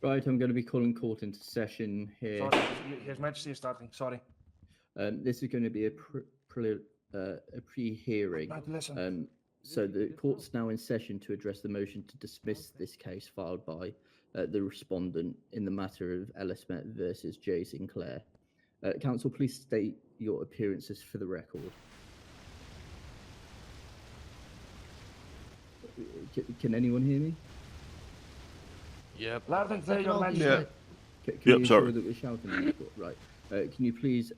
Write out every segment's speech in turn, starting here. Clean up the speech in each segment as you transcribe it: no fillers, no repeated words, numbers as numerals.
Right, I'm going to be calling court into session here. Sorry, His Majesty is starting. Sorry. This is going to be a pre-hearing. Listen. So the court's now in session to address the motion to dismiss this case filed by the respondent in the matter of LSMET versus J. Sinclair. Counsel, please state your appearances for the record. Can anyone hear me? Yep. Loud and clear, Your Majesty. Yeah. Can Yep, you sorry. ensure that we're shouting in the court? Right. Can you please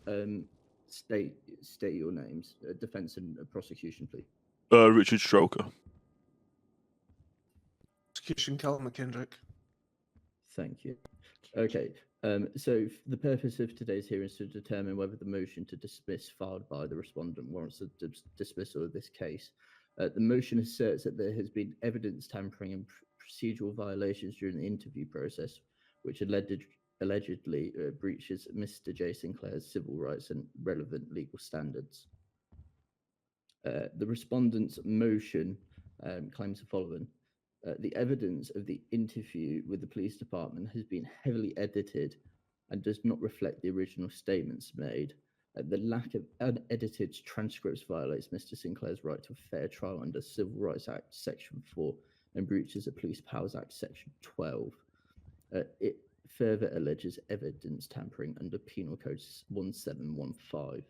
state your names, defence and prosecution, please? Richard Stroker. Execution Callum McKendrick. Thank you. Okay. So the purpose of today's hearing is to determine whether the motion to dismiss filed by the respondent warrants a dismissal of this case. The motion asserts that there has been evidence tampering and procedural violations during the interview process, which allegedly breaches Mr. J. Sinclair's civil rights and relevant legal standards. The respondent's motion claims the following. The evidence of the interview with the police department has been heavily edited and does not reflect the original statements made. The lack of unedited transcripts violates Mr. Sinclair's right to a fair trial under Civil Rights Act Section 4 and breaches the Police Powers Act Section 12. It further alleges evidence tampering under Penal Code 1715.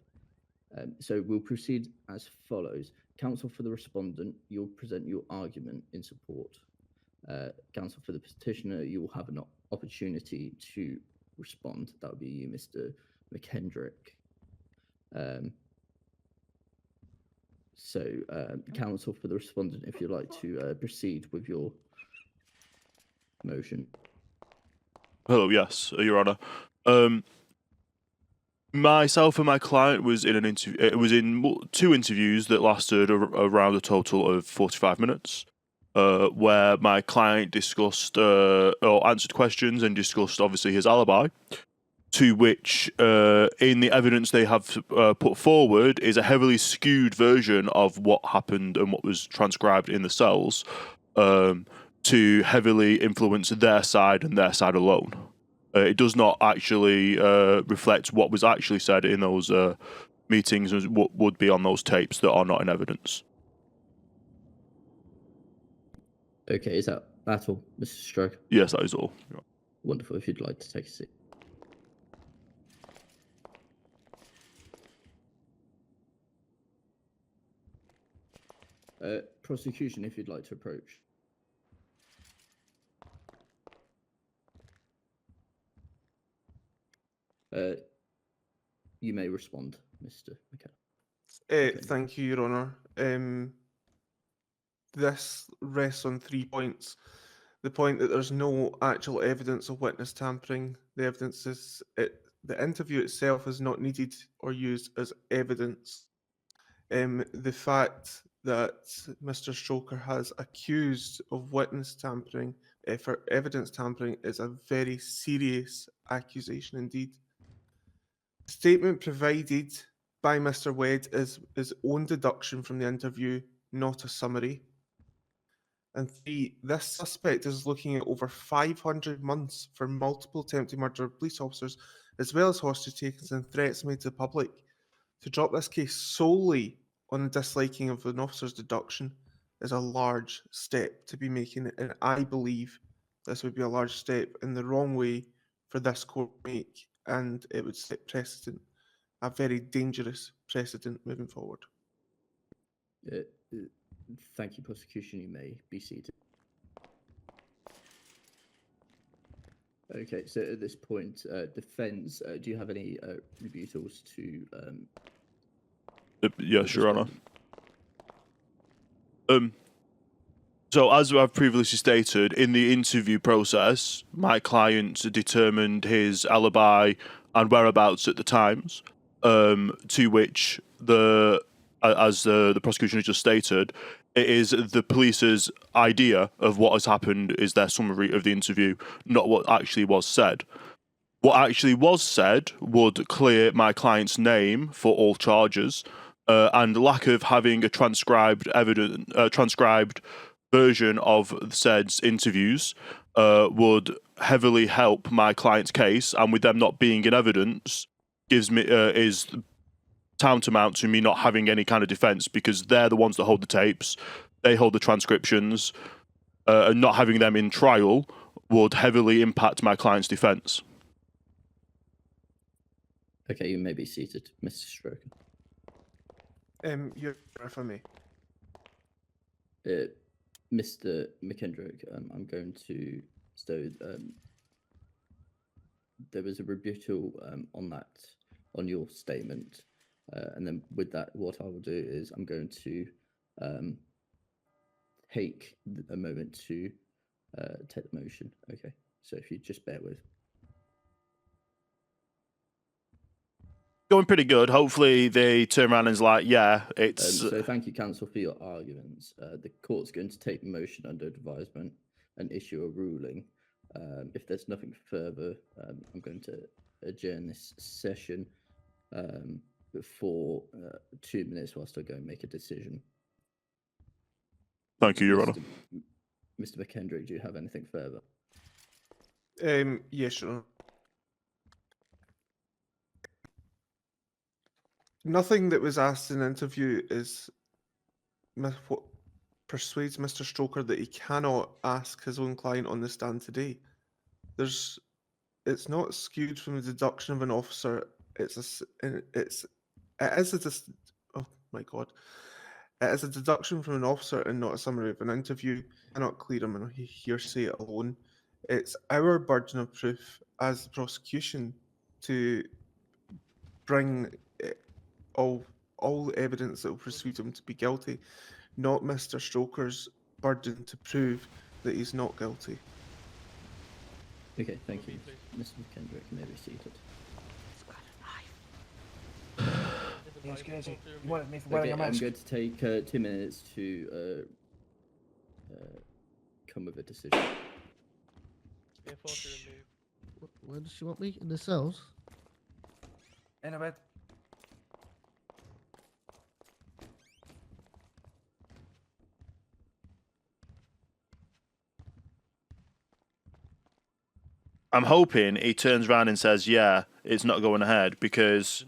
So we'll proceed as follows. Counsel for the respondent, you'll present your argument in support. Counsel for the petitioner, you will have an opportunity to respond. That would be you, Mr. McKendrick. Counsel for the respondent, if you'd like to proceed with your motion. Hello, yes, Your Honour. Myself and my client was in an interview. It was in 2 interviews that lasted around a total of 45 minutes, where my client discussed or answered questions and discussed obviously his alibi, to which in the evidence they have put forward is a heavily skewed version of what happened and what was transcribed in the cells, to heavily influence their side and their side alone. It does not actually reflect what was actually said in those meetings and what would be on those tapes that are not in evidence. Okay, is that all, Mr. Stroke? Yes, that is all. Wonderful, if you'd like to take a seat. Prosecution, if you'd like to approach. You may respond, Mr. McKenna. Thank you, Your Honour. This rests on 3 points. The point that there's no actual evidence of witness tampering. The evidence is the interview itself is not needed or used as evidence. The fact that Mr. Stroker has accused of witness tampering for evidence tampering is a very serious accusation indeed. The statement provided by Mr. Wed is his own deduction from the interview, not a summary. And 3, this suspect is looking at over 500 months for multiple attempted murder of police officers, as well as hostage takings and threats made to the public. To drop this case solely on the disliking of an officer's deduction is a large step to be making, and I believe this would be a large step in the wrong way for this court to make, and it would set precedent, a very dangerous precedent moving forward. Thank you, prosecution. You may be seated. Okay, so at this point, defence, do you have any rebuttals to? Yes, Your Honour. So as I've previously stated, in the interview process, my client determined his alibi and whereabouts at the times, to which as the prosecution has just stated, it is the police's idea of what has happened is their summary of the interview, not what actually was said. What actually was said would clear my client's name for all charges, and lack of having a transcribed version of said interviews would heavily help my client's case, and with them not being in evidence, gives me is tantamount to me not having any kind of defence, because they're the ones that hold the tapes, they hold the transcriptions, and not having them in trial would heavily impact my client's defence. Okay, you may be seated, Mr. Stroker. You're if I may. Mr. McKendrick, I'm going to. So there was a rebuttal on your statement, and then with that, what I will do is I'm going to take a moment to take the motion. Okay, so if you just bear with. Going pretty good. Hopefully they turn around and is like, yeah, it's... So thank you, counsel, for your arguments. The court's going to take the motion under advisement and issue a ruling. If there's nothing further, I'm going to adjourn this session for 2 minutes whilst I go and make a decision. Thank you, Your Honour. Mr. McKendrick, do you have anything further? Yes, Your Honour. Nothing that was asked in the interview is what persuades Mr. Stroker that he cannot ask his own client on the stand today. It's not skewed from the deduction of an officer. It is a deduction from an officer and not a summary of an interview. You cannot clear him and hearsay it alone. It's our burden of proof as the prosecution to bring all the evidence that will persuade him to be guilty, not Mr. Stroker's burden to prove that he's not guilty. Okay, thank you. Mr. McKendrick, you may be seated. Yes, crazy. You wanted me for Okay, wearing a I'm mask. going to take 2 minutes to come with a decision. Where does she want me? In the cells? In a bed. I'm hoping he turns around and says, yeah, it's not going ahead, because...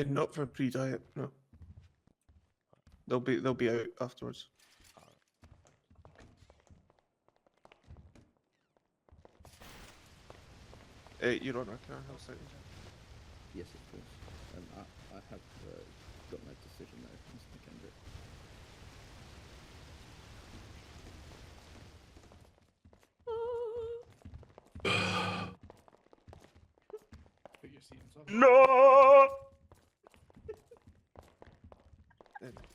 Not for pre-diet, no. They'll be out afterwards. Your Honour, can I have a second? Yes, of course. I have got my decision there, Mr. McKendrick. No!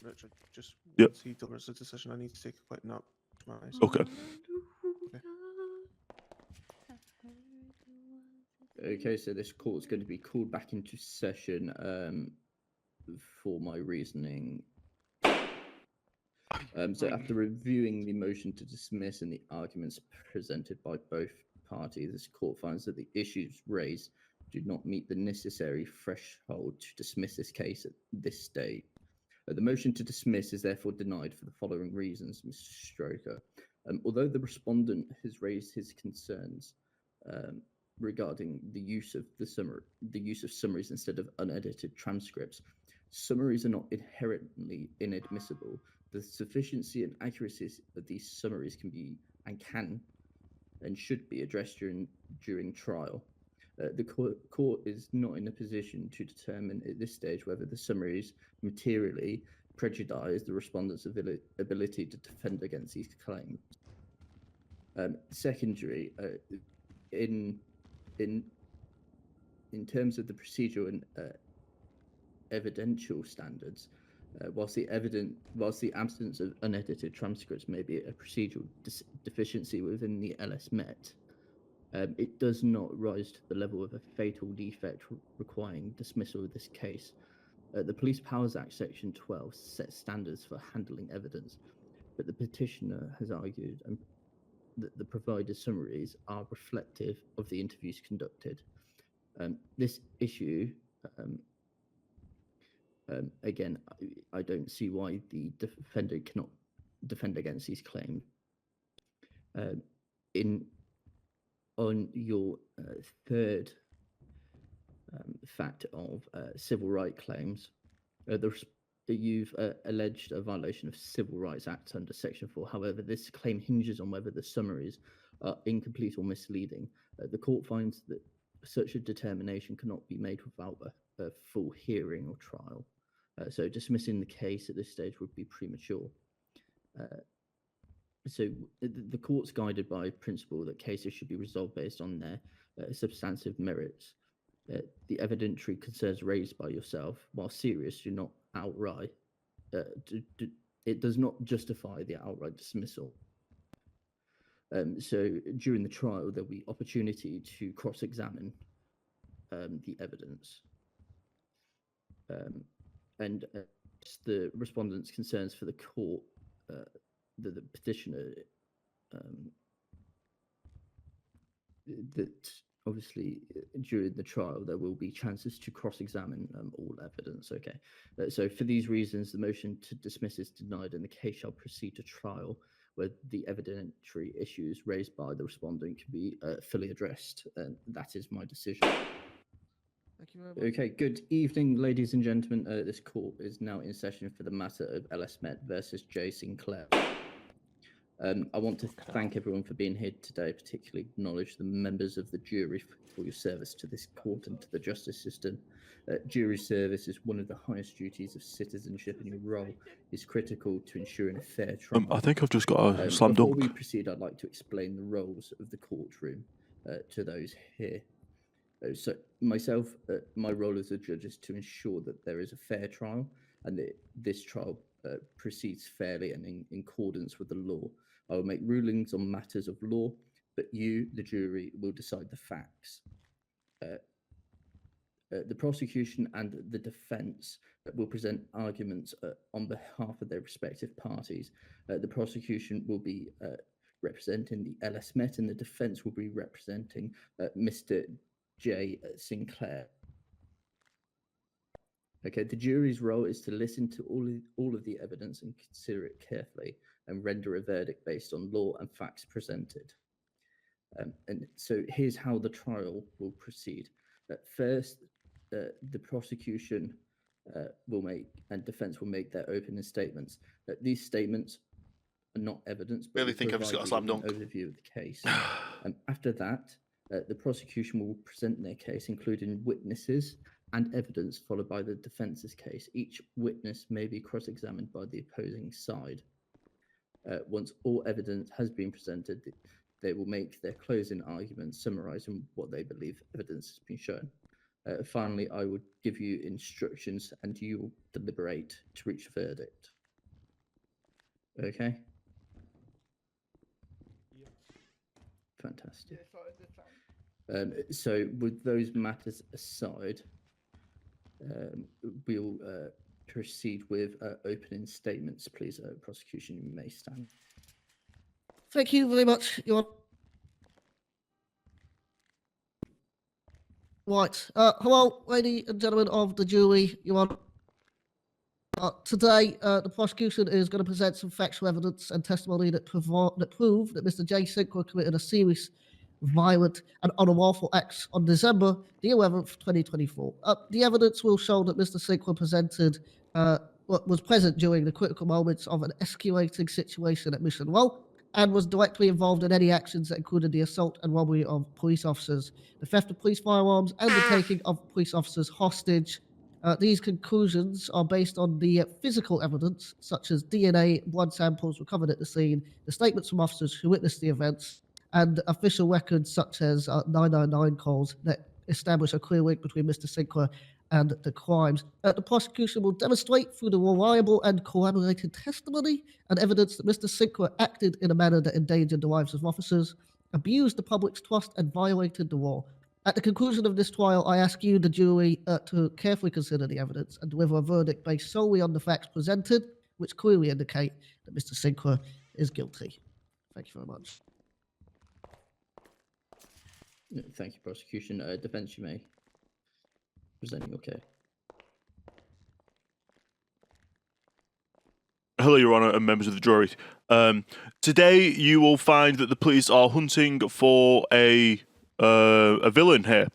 Richard, just Yep. once he delivers the decision, I need to take a quick nap. Okay. Okay, so this court is going to be called back into session for my reasoning. So after reviewing the motion to dismiss and the arguments presented by both parties, this court finds that the issues raised do not meet the necessary threshold to dismiss this case at this stage. The motion to dismiss is therefore denied for the following reasons, Mr. Stroker. Although the respondent has raised his concerns regarding the use of summaries instead of unedited transcripts, summaries are not inherently inadmissible. The sufficiency and accuracy of these summaries can and should be addressed during trial. The court is not in a position to determine at this stage whether the summaries materially prejudice the respondent's ability to defend against these claims. Secondary, in terms of the procedural and evidential standards, whilst the absence of unedited transcripts may be a procedural deficiency within the LSMET, it does not rise to the level of a fatal defect requiring dismissal of this case. The Police Powers Act Section 12 sets standards for handling evidence, but the petitioner has argued that the provided summaries are reflective of the interviews conducted. This issue, again, I don't see why the defendant cannot defend against these claims. on your third fact of civil right claims, you've alleged a violation of Civil Rights Act under Section 4. However, this claim hinges on whether the summaries are incomplete or misleading. The court finds that such a determination cannot be made without a full hearing or trial. So dismissing the case at this stage would be premature. So the court's guided by principle that cases should be resolved based on their substantive merits. The evidentiary concerns raised by yourself, while serious, do not outright. It does not justify the outright dismissal. So during the trial, there'll be opportunity to cross-examine the evidence, and the respondent's concerns for the court. The petitioner that obviously during the trial there will be chances to cross-examine all evidence. Okay, so for these reasons the motion to dismiss is denied and the case shall proceed to trial where the evidentiary issues raised by the respondent can be fully addressed, and that is my decision. Thank you very much. Okay, good evening, ladies and gentlemen. This court is now in session for the matter of LSMET versus J. Sinclair. I want to thank everyone for being here today, particularly acknowledge the members of the jury for your service to this court and to the justice system. Jury service is one of the highest duties of citizenship, and your role is critical to ensuring a fair trial. I think I've just got a slam Before dunk. we proceed, I'd like to explain the roles of the courtroom to those here. So myself, my role as a judge is to ensure that there is a fair trial and that this trial proceeds fairly and in accordance with the law. I will make rulings on matters of law, but you, the jury, will decide the facts. The prosecution and the defence will present arguments on behalf of their respective parties. The prosecution will be representing the LSMET and the defence will be representing Mr. J. Sinclair. Okay, the jury's role is to listen to all of the evidence and consider it carefully and render a verdict based on law and facts presented. And so here's how the trial will proceed. First, the prosecution will make and defence will make their opening statements. These statements are not evidence, but Really think I've just got a slam dunk. Overview of the case. After that, the prosecution will present their case, including witnesses and evidence, followed by the defence's case. Each witness may be cross-examined by the opposing side. Once all evidence has been presented, they will make their closing arguments, summarising what they believe evidence has been shown. Finally, I would give you instructions and you will deliberate to reach a verdict. Okay? Fantastic. So with those matters aside, we'll proceed with opening statements. Please, prosecution, you may stand. Thank you very much, Your Honor. Right. Hello, ladies and gentlemen of the jury, Your Honor. Today, the prosecution is going to present some factual evidence and testimony that prove that Mr. J. Sinclair committed a series of violent and unlawful acts on December the 11th, 2024. The evidence will show that Mr. Sinclair was present during the critical moments of an escalating situation at Mission Row and was directly involved in any actions that included the assault and robbery of police officers, the theft of police firearms, and the taking of police officers hostage. These conclusions are based on the physical evidence, such as DNA, blood samples recovered at the scene, the statements from officers who witnessed the events, and official records such as 999 calls that establish a clear link between Mr. Sinclair and the crimes. The prosecution will demonstrate through the reliable and corroborated testimony and evidence that Mr. Sinclair acted in a manner that endangered the lives of officers, abused the public's trust, and violated the law. At the conclusion of this trial, I ask you, the jury, to carefully consider the evidence and deliver a verdict based solely on the facts presented, which clearly indicate that Mr. Sinclair is guilty. Thank you very much. Thank you, prosecution. Defence, you may present your case. Hello, Your Honour, and members of the jury. Today, you will find that the police are hunting for a villain here.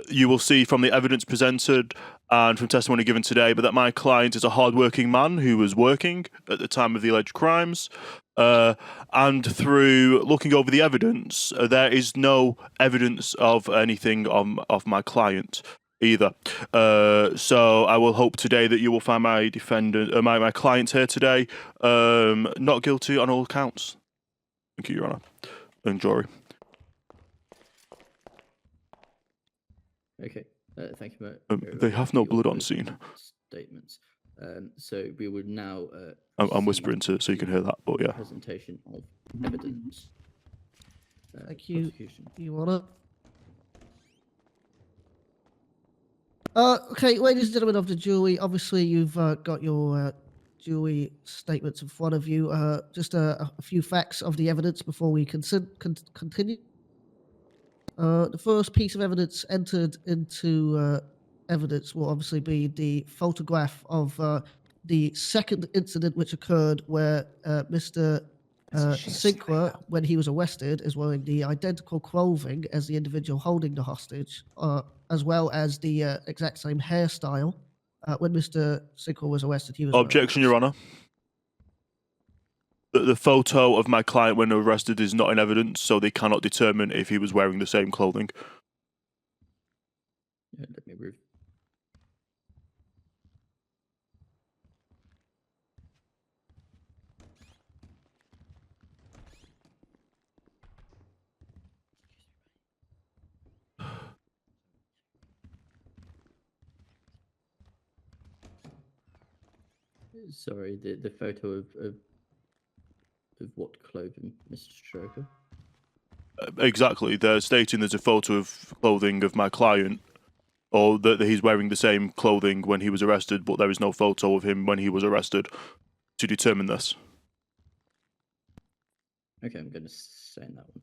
You will see from the evidence presented and from testimony given today, but that my client is a hard-working man who was working at the time of the alleged crimes. And through looking over the evidence, there is no evidence of anything of my client either. So I will hope today that you will find my defendant, my client here today, not guilty on all counts. Thank you, Your Honour. And jury. Okay, thank you. They have no blood on scene. Statements. So we would now. I'm whispering so you can hear that, but yeah. Presentation of evidence. Thank you, prosecution. Your Honour. Okay, ladies and gentlemen of the jury, obviously you've got your jury statements in front of you. Just a few facts of the evidence before we continue. The first piece of evidence entered into evidence will obviously be the photograph of the second incident which occurred where Mr. Sinclair, when he was arrested, is wearing the identical clothing as the individual holding the hostage, as well as the exact same hairstyle. When Mr. Sinclair was arrested, he was Objection, Your Honour. The photo of my client when arrested is not in evidence, so they cannot determine if he was wearing the same clothing. Yeah, let me read. Sorry, the photo of what clothing, Mr. Stroker? Exactly. They're stating there's a photo of clothing of my client, or that he's wearing the same clothing when he was arrested, but there is no photo of him when he was arrested to determine this. Okay, I'm going to send that one.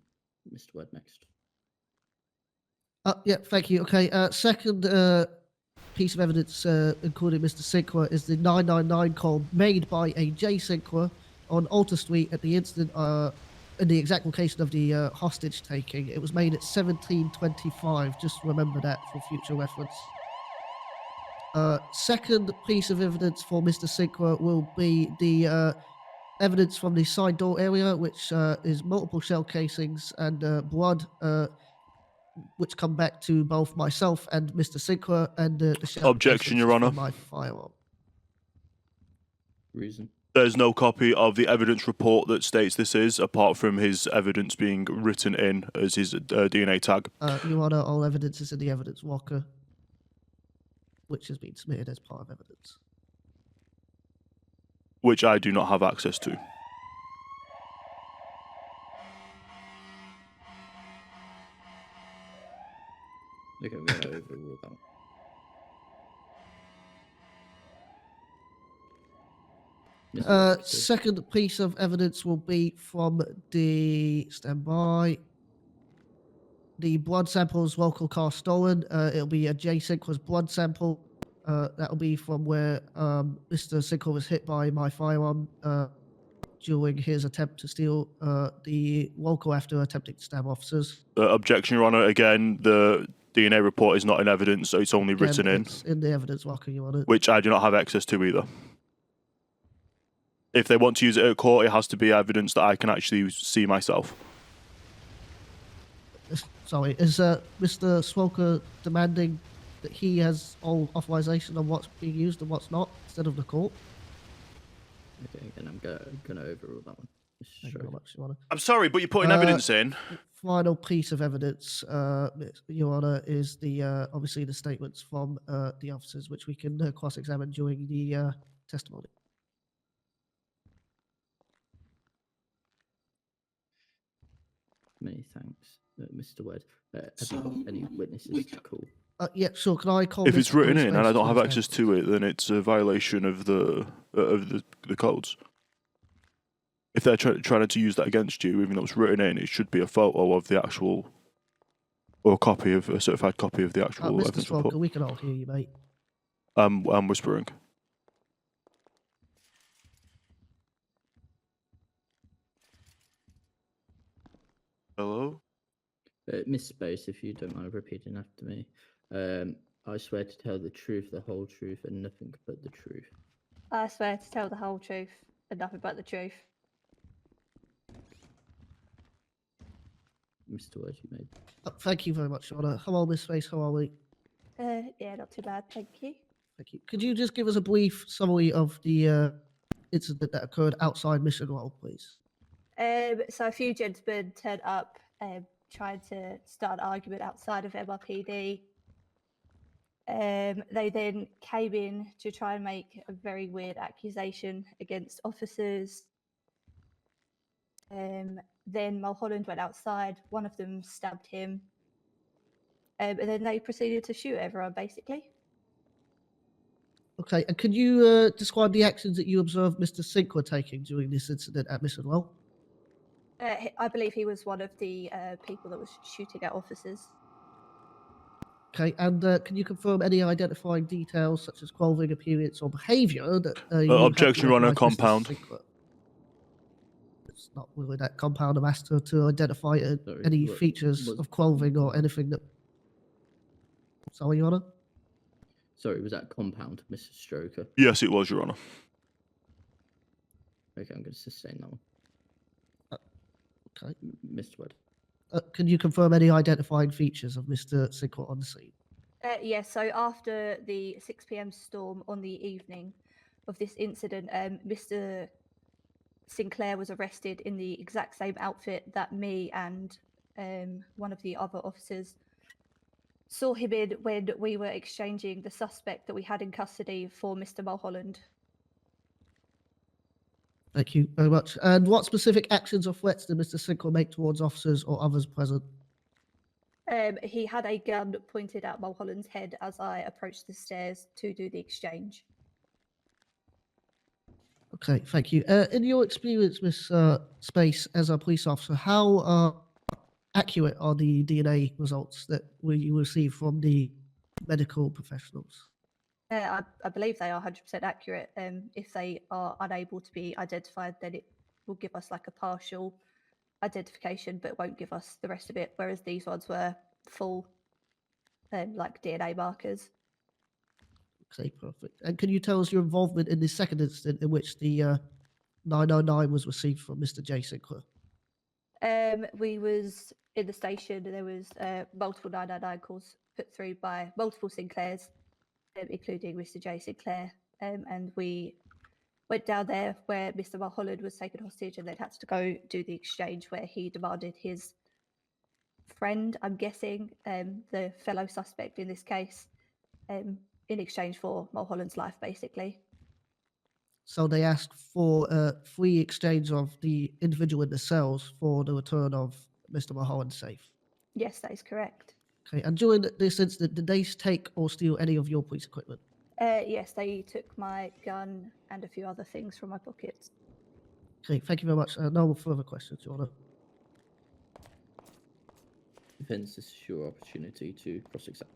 Mr. Webb next. Yeah, thank you. Okay, second piece of evidence, including Mr. Sinclair, is the 999 call made by a J. Sinclair on Alta Street at the incident, in the exact location of the hostage taking. It was made at 17:25. Just remember that for future reference. Second piece of evidence for Mr. Sinclair will be the evidence from the side door area, which is multiple shell casings and blood, which come back to both myself and Mr. Sinclair, and the shell Objection, casings Your Honour. from my firearm. Reason. There's no copy of the evidence report that states this is, apart from his evidence being written in as his DNA tag. Your Honour, all evidence is in the evidence locker, which has been submitted as part of evidence. Which I do not have access to. Okay, we're going to overrule that one. Second piece of evidence will be from the standby. The blood samples local car stolen. It'll be a J. Sinclair's blood sample. That'll be from where Mr. Sinclair was hit by my firearm during his attempt to steal the local after attempting to stab officers. Objection, Your Honour. Again, the DNA report is not in evidence, so it's only written in. It's in the evidence locker, Your Honour. Which I do not have access to either. If they want to use it at court, it has to be evidence that I can actually see myself. Sorry, is Mr. Swoker demanding that he has all authorization on what's being used and what's not, instead of the court? Okay, again, I'm going to overrule that one. Thank you very much, Your Honour. I'm sorry, but you're putting evidence in. Final piece of evidence, Your Honour, is the obviously the statements from the officers, which we can cross-examine during the testimony. Many thanks, Mr. Wedd. Have you got any witnesses to call? Yeah, sure. Can I call? If it's Mr. written Bruce in and I Mason don't have instead? access to it, then it's a violation of the codes. If they're trying to use that against you, even though it's written in, it should be a photo of the actual, or a certified copy of the actual Mr. evidence Swoker, report. we can all hear you, mate. I'm whispering. Hello? Miss Space, if you don't mind repeating after me. I swear to tell the truth, the whole truth, and nothing but the truth. I swear to tell the whole truth and nothing but the truth. Mr. Word, you made. Thank you very much, Your Honour. Hello, Miss Space. How are we? Yeah, not too bad, thank you. Thank you. Could you just give us a brief summary of the incident that occurred outside Mission Roll, please? So a few gentlemen turned up, trying to start an argument outside of MRPD. They then came in to try and make a very weird accusation against officers. Then Mulholland went outside, one of them stabbed him, and then they proceeded to shoot everyone, basically. Okay, and could you describe the actions that you observed Mr. Sinclair taking during this incident at Mission Roll? I believe he was one of the people that was shooting at officers. Okay, and can you confirm any identifying details such as clothing, appearance, or behaviour that you had Objection, Your Honour, authorised Mr. compound. Sinclair? It's not really that compound. I'm asked to identify Sorry, any what features was- of clothing or anything that. Sorry, Your Honour? Sorry, was that compound, Mrs. Stroker? Yes, it was, Your Honour. Okay, I'm going to sustain that one. Okay. Mr. Word. Can you confirm any identifying features of Mr. Sinclair on the scene? Yes, so after the 6 p.m. storm on the evening of this incident, Mr. Sinclair was arrested in the exact same outfit that me and one of the other officers saw him in when we were exchanging the suspect that we had in custody for Mr. Mulholland. Thank you very much. And what specific actions or threats did Mr. Sinclair make towards officers or others present? He had a gun pointed at Mulholland's head as I approached the stairs to do the exchange. Okay, thank you. In your experience, Miss Space, as a police officer, how accurate are the DNA results that you receive from the medical professionals? I believe they are 100% accurate. If they are unable to be identified, then it will give us like a partial identification, but it won't give us the rest of it. Whereas these ones were full, like DNA markers. Okay, perfect. And can you tell us your involvement in the second incident in which the 909 was received from Mr. J. Sinclair? We was in the station. There was multiple 999 calls put through by multiple Sinclairs, including Mr. J. Sinclair, and we went down there where Mr. Mulholland was taken hostage, and then had to go do the exchange where he demanded his friend, I'm guessing, the fellow suspect in this case, in exchange for Mulholland's life, basically. So they asked for free exchange of the individual in the cells for the return of Mr. Mulholland's safe. Yes, that is correct. Okay, and during this incident, did they take or steal any of your police equipment? Yes, they took my gun and a few other things from my pockets. Okay, thank you very much. No further questions, Your Honour. Defense, this is your opportunity to cross-examine.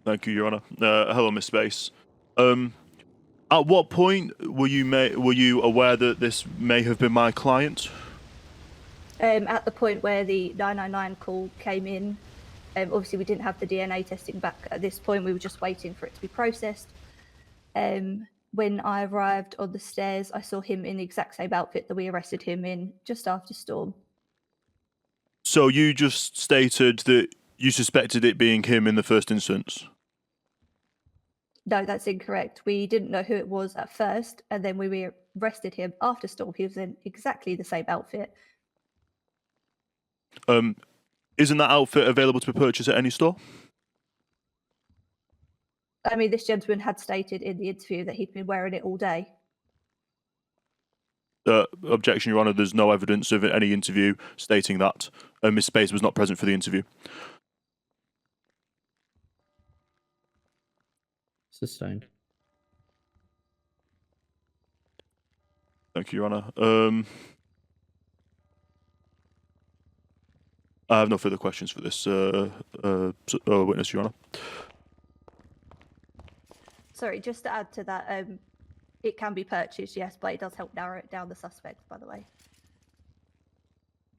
Thank you, Your Honour. Hello, Miss Space. At what point were you aware that this may have been my client? At the point where the 999 call came in, obviously we didn't have the DNA testing back at this point. We were just waiting for it to be processed. When I arrived on the stairs, I saw him in the exact same outfit that we arrested him in just after storm. So you just stated that you suspected it being him in the first instance? No, that's incorrect. We didn't know who it was at first, and then when we arrested him after storm, he was in exactly the same outfit. Isn't that outfit available to be purchased at any store? I mean, this gentleman had stated in the interview that he'd been wearing it all day. Objection, Your Honour. There's no evidence of any interview stating that. Miss Space was not present for the interview. Sustained. Thank you, Your Honour. I have no further questions for this witness, Your Honour. Sorry, just to add to that, it can be purchased, yes, but it does help narrow it down the suspect, by the way.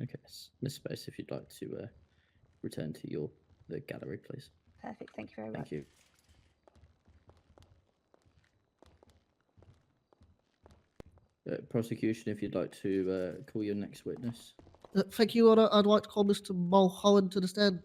Okay, Miss Space, if you'd like to return to the gallery, please. Perfect. Thank you very much. Thank you. Prosecution, if you'd like to call your next witness. Thank you, Your Honour. I'd like to call Mr. Mulholland to the stand.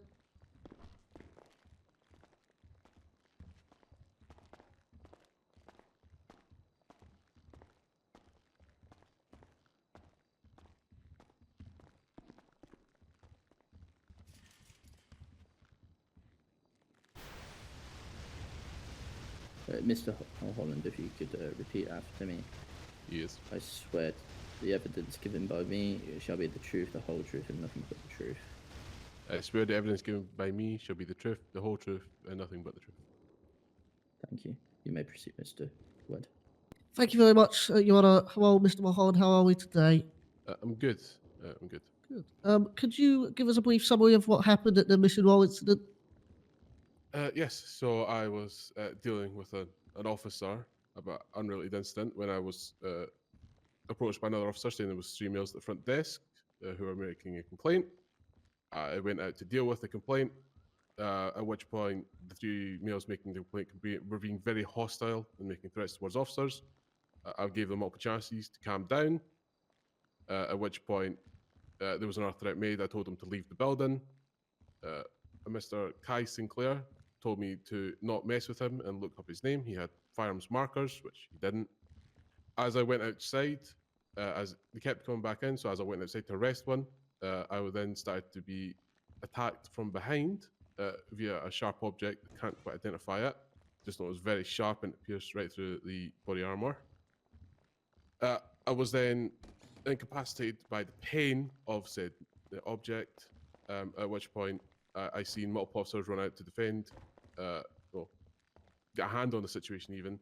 Mr. Holland, if you could repeat after me. Yes. I swear the evidence given by me shall be the truth, the whole truth, and nothing but the truth. I swear the evidence given by me shall be the truth, the whole truth, and nothing but the truth. Thank you. You may proceed, Mr. Wood. Thank you very much, Your Honour. Hello, Mr. Mulholland. How are we today? I'm good. I'm good. Good. Could you give us a brief summary of what happened at the Mission Roll incident? Yes, so I was dealing with an officer about unrelated incident when I was approached by another officer saying there was 3 males at the front desk who were making a complaint. I went out to deal with the complaint, at which point the 3 males making the complaint were being very hostile and making threats towards officers. I gave them opportunities to calm down, at which point there was another threat made. I told them to leave the building. Mr. Kai Sinclair told me to not mess with him and look up his name. He had firearms markers, which he didn't. As I went outside, as they kept coming back in, so as I went outside to arrest one, I would then start to be attacked from behind via a sharp object. I can't quite identify it. Just know it was very sharp and it pierced right through the body armor. I was then incapacitated by the pain of said object, at which point I seen multiple officers run out to defend, well, get a hand on the situation even.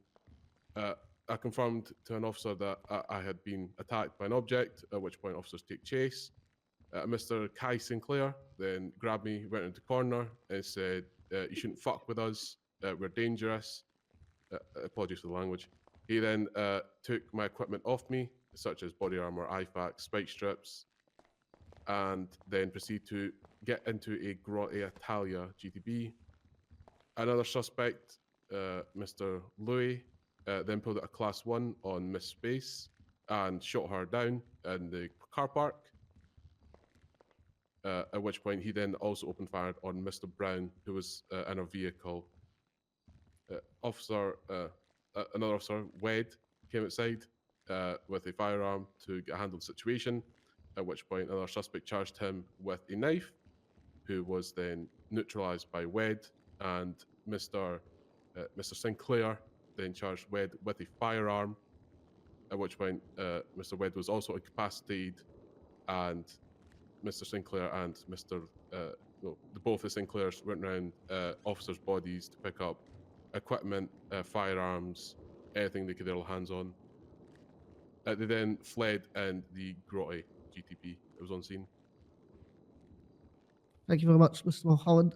I confirmed to an officer that I had been attacked by an object, at which point officers take chase. Mr. Kai Sinclair then grabbed me, went into the corner, and said, you shouldn't fuck with us, we're dangerous. Apologies for the language. He then took my equipment off me, such as body armor, IFAC, spike strips, and then proceeded to get into a Grotte Italia GTB. Another suspect, Mr. Louis, then pulled out a class 1 on Miss Space and shot her down in the car park. At which point he then also opened fire on Mr. Brown, who was in a vehicle. Another officer, Wed, came outside with a firearm to get a handle on the situation, at which point another suspect charged him with a knife, who was then neutralized by Wed, and Mr. Sinclair then charged Wed with a firearm, at which point Mr. Wed was also incapacitated, and Mr. Sinclair and both the Sinclairs went around officers' bodies to pick up equipment, firearms, anything they could get their hands on. They then fled in the Grotte GTP that was on scene. Thank you very much, Mr. Mulholland.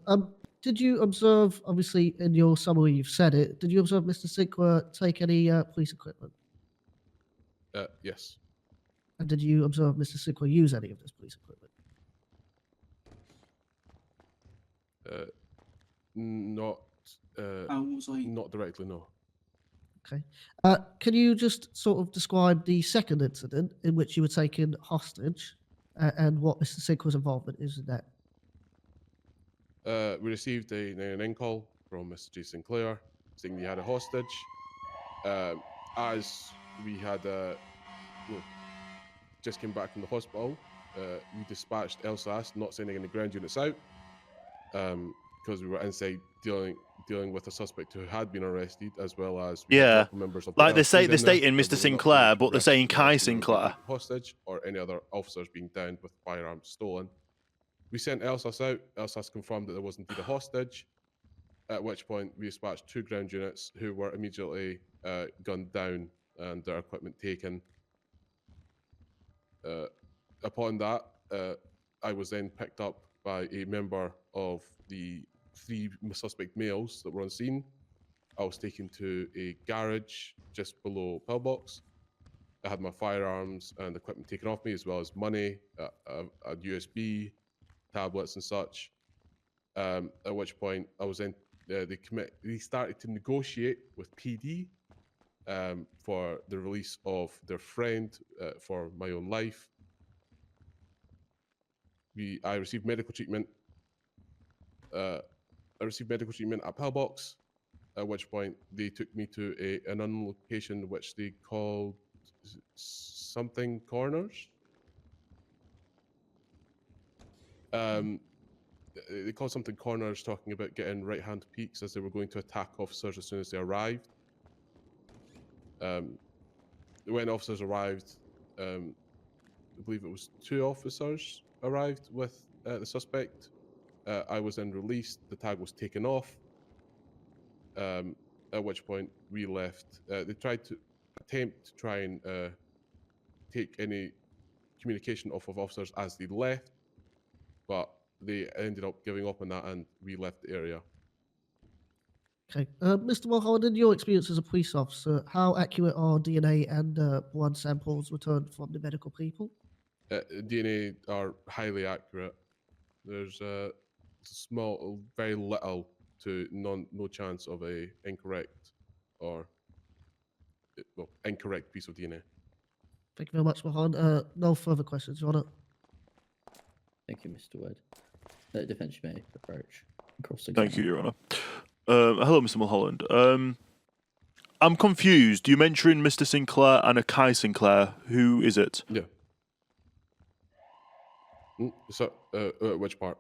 Did you observe, obviously in your summary you've said it, did you observe Mr. Sinclair take any police equipment? Yes. And did you observe Mr. Sinclair use any of this police equipment? Not directly, no. Okay. Can you just sort of describe the second incident in which you were taken hostage and what Mr. Sinclair's involvement is in that? We received an in call from Mr. J. Sinclair saying he had a hostage. As we had just came back from the hospital, we dispatched LSAS, not sending any ground units out, because we were inside dealing with a suspect who had been arrested, as well as members of like the they're stating Mr. Sinclair, but they're saying Kai Sinclair. Hostage or any other officers being downed with firearms stolen. We sent LSAS out. LSAS confirmed that there was indeed a hostage, at which point we dispatched 2 ground units who were immediately gunned down and their equipment taken. Upon that, I was then picked up by a member of the 3 suspect males that were on scene. I was taken to a garage just below Pillbox, I had my firearms and equipment taken off me, as well as money, a USB, tablets, and such. At which point I was in. They started to negotiate with PD for the release of their friend for my own life. I received medical treatment. I received medical treatment at Pillbox, at which point they took me to an unknown location which they called something corners. They called something corners, talking about getting right-hand peaks as they were going to attack officers as soon as they arrived. When officers arrived, I believe it was 2 officers arrived with the suspect. I was then released. The tag was taken off. At which point we left. They tried to attempt to try and take any communication off of officers as they left, but they ended up giving up on that, and we left the area. Okay. Mr. Mulholland, in your experience as a police officer, how accurate are DNA and blood samples returned from the medical people? DNA are highly accurate. There's very little to no chance of a incorrect or incorrect piece of DNA. Thank you very much, Mulholland. No further questions, Your Honor. Thank you, Mr. Wade. Defense, you may approach. Thank you, Your Honour. Hello, Mr. Mulholland. I'm confused. You mentioned Mr. Sinclair and a Kai Sinclair. Who is it? Yeah. So, which part?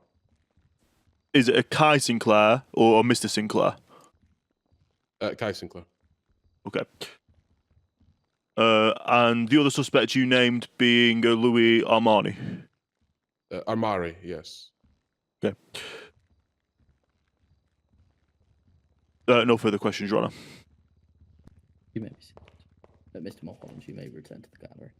Is it a Kai Sinclair or a Mr. Sinclair? Kai Sinclair. Okay. And the other suspect you named being Louis Armani? Armari, yes. Okay. No further questions, Your Honour. You may be seated. Mr. Mulholland, you may return to the gallery.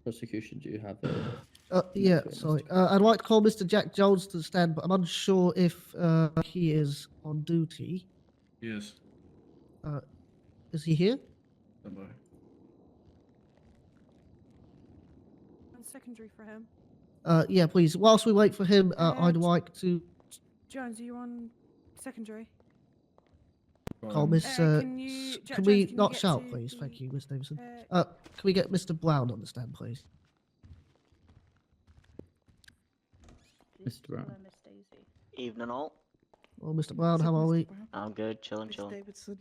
Prosecution, do you have a... Yeah, witness? sorry. I'd like to call Mr. Jack Jones to the stand, but I'm unsure if he is on duty. Yes. Is he here? Somebody. Secondary for him. Yeah, please. Whilst we wait for him, I'd And- like to Jones, are you on secondary? call Miss. can you- Jack can Jones, we can you not get shout, to please? the- Thank you, Miss Davidson. Uh, Can we get Mr. Brown on the stand, please? Mr. Brown. Evening all. Well, Mr. Brown, how are we? I'm good, chilling. Davidson.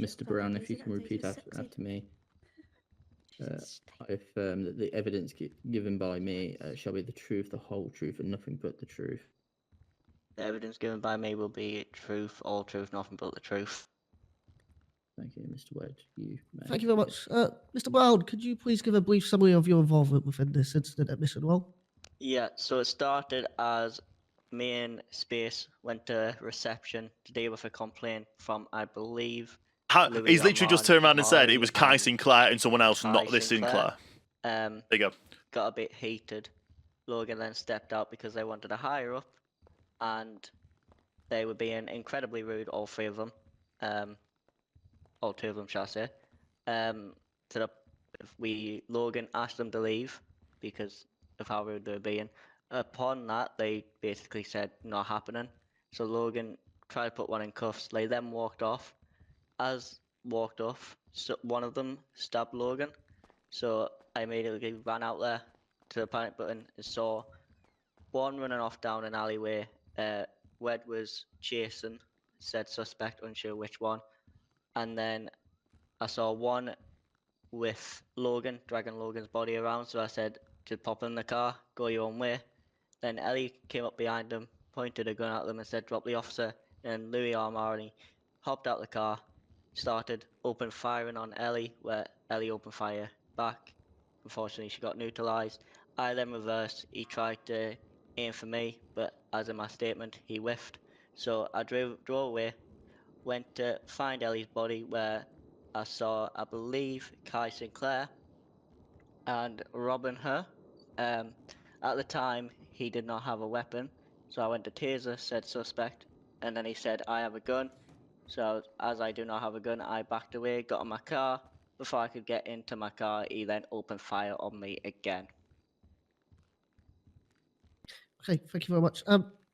Mr. Brown, if you can repeat after me. I affirm that the evidence given by me shall be the truth, the whole truth, and nothing but the truth. The evidence given by me will be truth, all truth, nothing but the truth. Thank you, Mr. Wade. You may. Thank you very much. Mr. Brown, could you please give a brief summary of your involvement within this incident at Mission Well? Yeah, so it started as me and Space went to reception to deal with a complaint from, I believe, Louis He's literally just turned around and said it was Kai and Sinclair and someone else, Kai not this Sinclair. There you go. Got a bit heated. Logan then stepped out because they wanted a higher up, and they were being incredibly rude, all 3 of them. All 2 of them, shall I say. Logan asked them to leave because of how rude they were being. Upon that, they basically said, not happening. So Logan tried to put one in cuffs. They then walked off. As walked off, so one of them stabbed Logan. So I immediately ran out there to the panic button and saw one running off down an alleyway. Wed was chasing said suspect, unsure which one. And then I saw one with Logan, dragging Logan's body around. So I said to pop in the car, go your own way. Then Ellie came up behind him, pointed a gun at them and said, drop the officer. And Louis Armani hopped out the car, started open firing on Ellie, where Ellie opened fire back. Unfortunately, she got neutralized. I then reversed. He tried to aim for me, but as in my statement, he whiffed. So I drove away, went to find Ellie's body, where I saw, I believe, Kai Sinclair, and robbing her. At the time, he did not have a weapon, so I went to taser said suspect, and then he said, I have a gun. So as I do not have a gun, I backed away, got in my car. Before I could get into my car, he then opened fire on me again. Okay, thank you very much.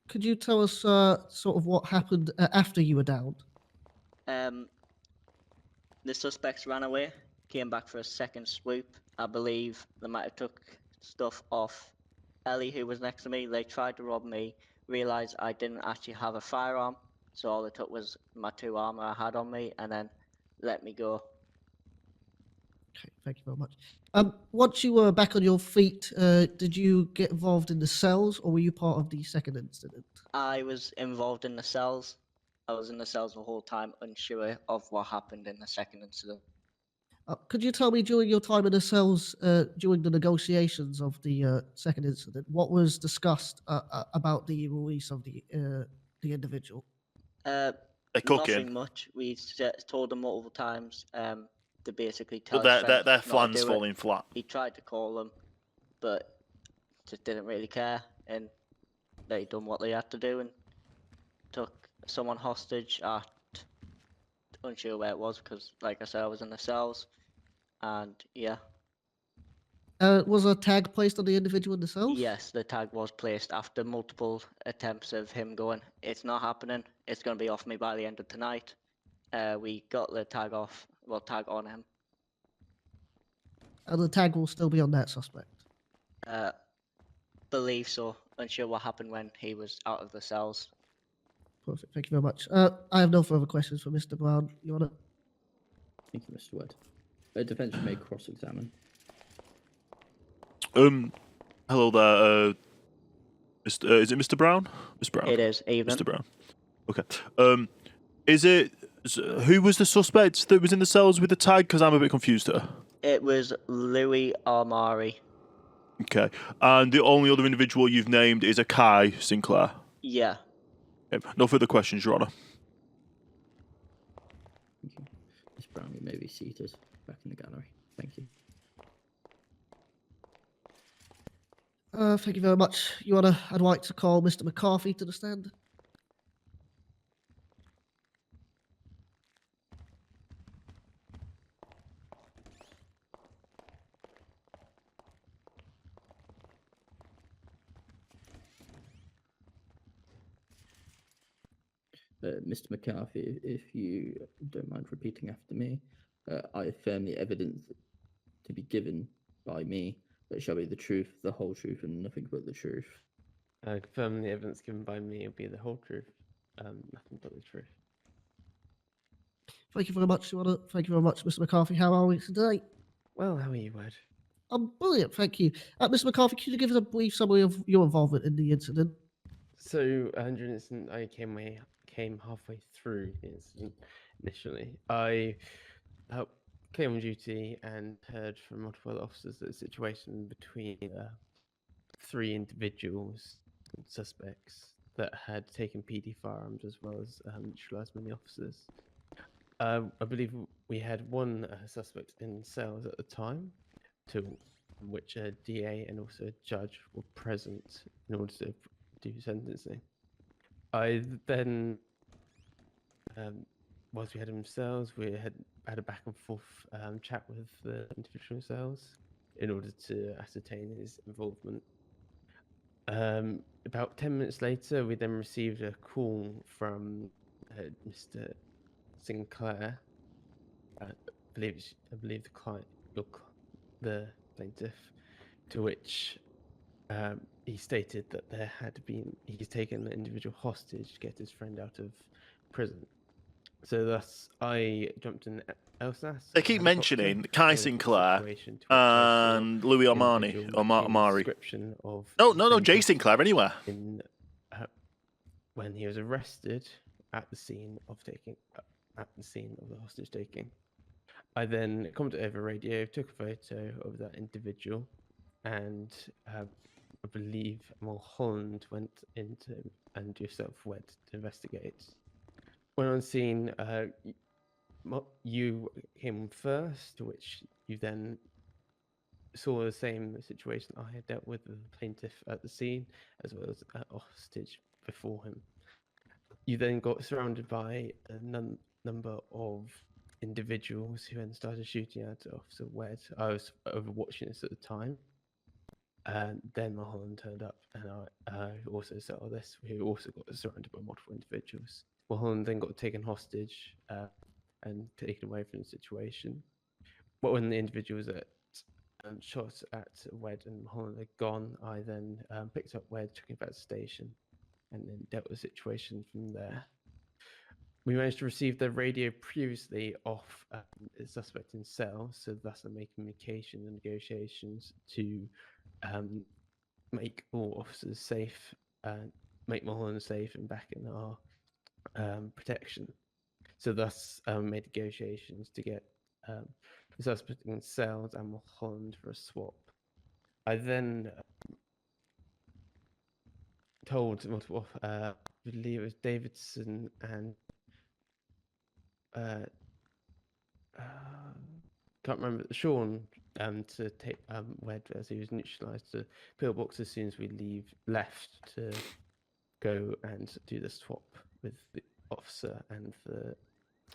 Could you tell us sort of what happened after you were downed? The suspects ran away, came back for a second swoop. I believe they might have took stuff off Ellie, who was next to me. They tried to rob me, realised I didn't actually have a firearm, so all they took was my 2 armour I had on me, and then let me go. Okay, thank you very much. Once you were back on your feet, did you get involved in the cells, or were you part of the second incident? I was involved in the cells. I was in the cells the whole time, unsure of what happened in the second incident. Could you tell me during your time in the cells, during the negotiations of the second incident, what was discussed about the release of the individual? They're cooking. Nothing much. We told them multiple times to basically But tell his friends their not to plan's do it. falling flat. He tried to call them, but just didn't really care, and they done what they had to do and took someone hostage at unsure where it was because, like I said, I was in the cells, and yeah. Was a tag placed on the individual in the cells? Yes, the tag was placed after multiple attempts of him going, it's not happening, it's going to be off me by the end of tonight. We got the tag off, well, tag on him. And the tag will still be on that suspect? Believe so. Unsure what happened when he was out of the cells. Perfect, thank you very much. I have no further questions for Mr. Brown. You want to? Thank you, Mr. Wedd. Defense may cross-examine. Hello there, Mr. Is it Mr. Brown? Mr. Brown. It is, even. Mr. Brown. Okay. Is it who was the suspect that was in the cells with the tag? Because I'm a bit confused here. It was Louis Armari. Okay. And the only other individual you've named is a Kai Sinclair. Yeah. Okay. No further questions, Your Honour. Thank you. Ms. Brown, you may be seated back in the gallery. Thank you. Thank you very much. Your Honour, I'd like to call Mr. McCarthy to the stand. Mr. McCarthy, if you don't mind repeating after me, I affirm the evidence to be given by me that shall be the truth, the whole truth, and nothing but the truth. I confirm the evidence given by me will be the whole truth, nothing but the truth. Thank you very much, Your Honour. Thank you very much, Mr. McCarthy. How are we today? Well, how are you, Wed? I'm brilliant, thank you. Mr. McCarthy, could you give us a brief summary of your involvement in the incident? So, during the incident, I came halfway through the incident initially. I came on duty and heard from multiple other officers that the situation between 3 individuals, suspects, that had taken PD firearms as well as neutralised many officers. I believe we had one suspect in cells at the time, to which a DA and also a judge were present in order to do sentencing. I then, whilst we had him in cells, we had a back and forth chat with the individual cells in order to ascertain his involvement. About 10 minutes later, we then received a call from Mr. Sinclair. I believe the client, the plaintiff, to which he stated that he's taken an individual hostage to get his friend out of prison. So thus, I jumped in Alsace. They keep mentioning Kai Sinclair and Louis Armani. No, Jay Sinclair anywhere. When he was arrested at the scene of the hostage taking, I then commented over radio, took a photo of that individual, and I believe Mulholland went into and yourself went to investigate. When on scene, you came first, to which you then saw the same situation I had dealt with the plaintiff at the scene, as well as a hostage before him. You then got surrounded by a number of individuals who then started shooting at Officer Wed. I was overwatching this at the time. And then Mulholland turned up, and I also saw this. We also got surrounded by multiple individuals. Mulholland then got taken hostage and taken away from the situation. But when the individuals that shot at Wed and Mulholland had gone, I then picked up Wed, took him back to the station, and then dealt with the situation from there. We managed to receive the radio previously off the suspect in cell, so thus I'm making communication and negotiations to make all officers safe, make Mulholland safe and back in our protection. So thus made negotiations to get the suspect in cells and Mulholland for a swap. I then told multiple, I believe it was Davidson and can't remember, Sean, to take Wed as he was neutralised to pillbox as soon as we left to go and do the swap with the officer and the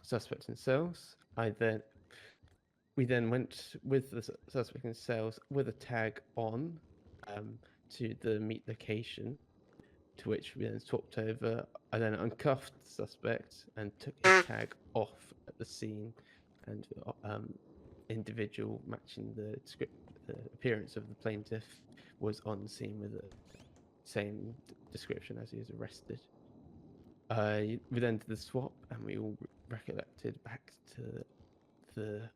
suspect in cells. We then went with the suspect in cells with a tag on to the meet location, to which we then swapped over. I then uncuffed the suspect and took his tag off at the scene, and individual matching the appearance of the plaintiff was on the scene with the same description as he was arrested. We then did the swap, and we all recollected back to the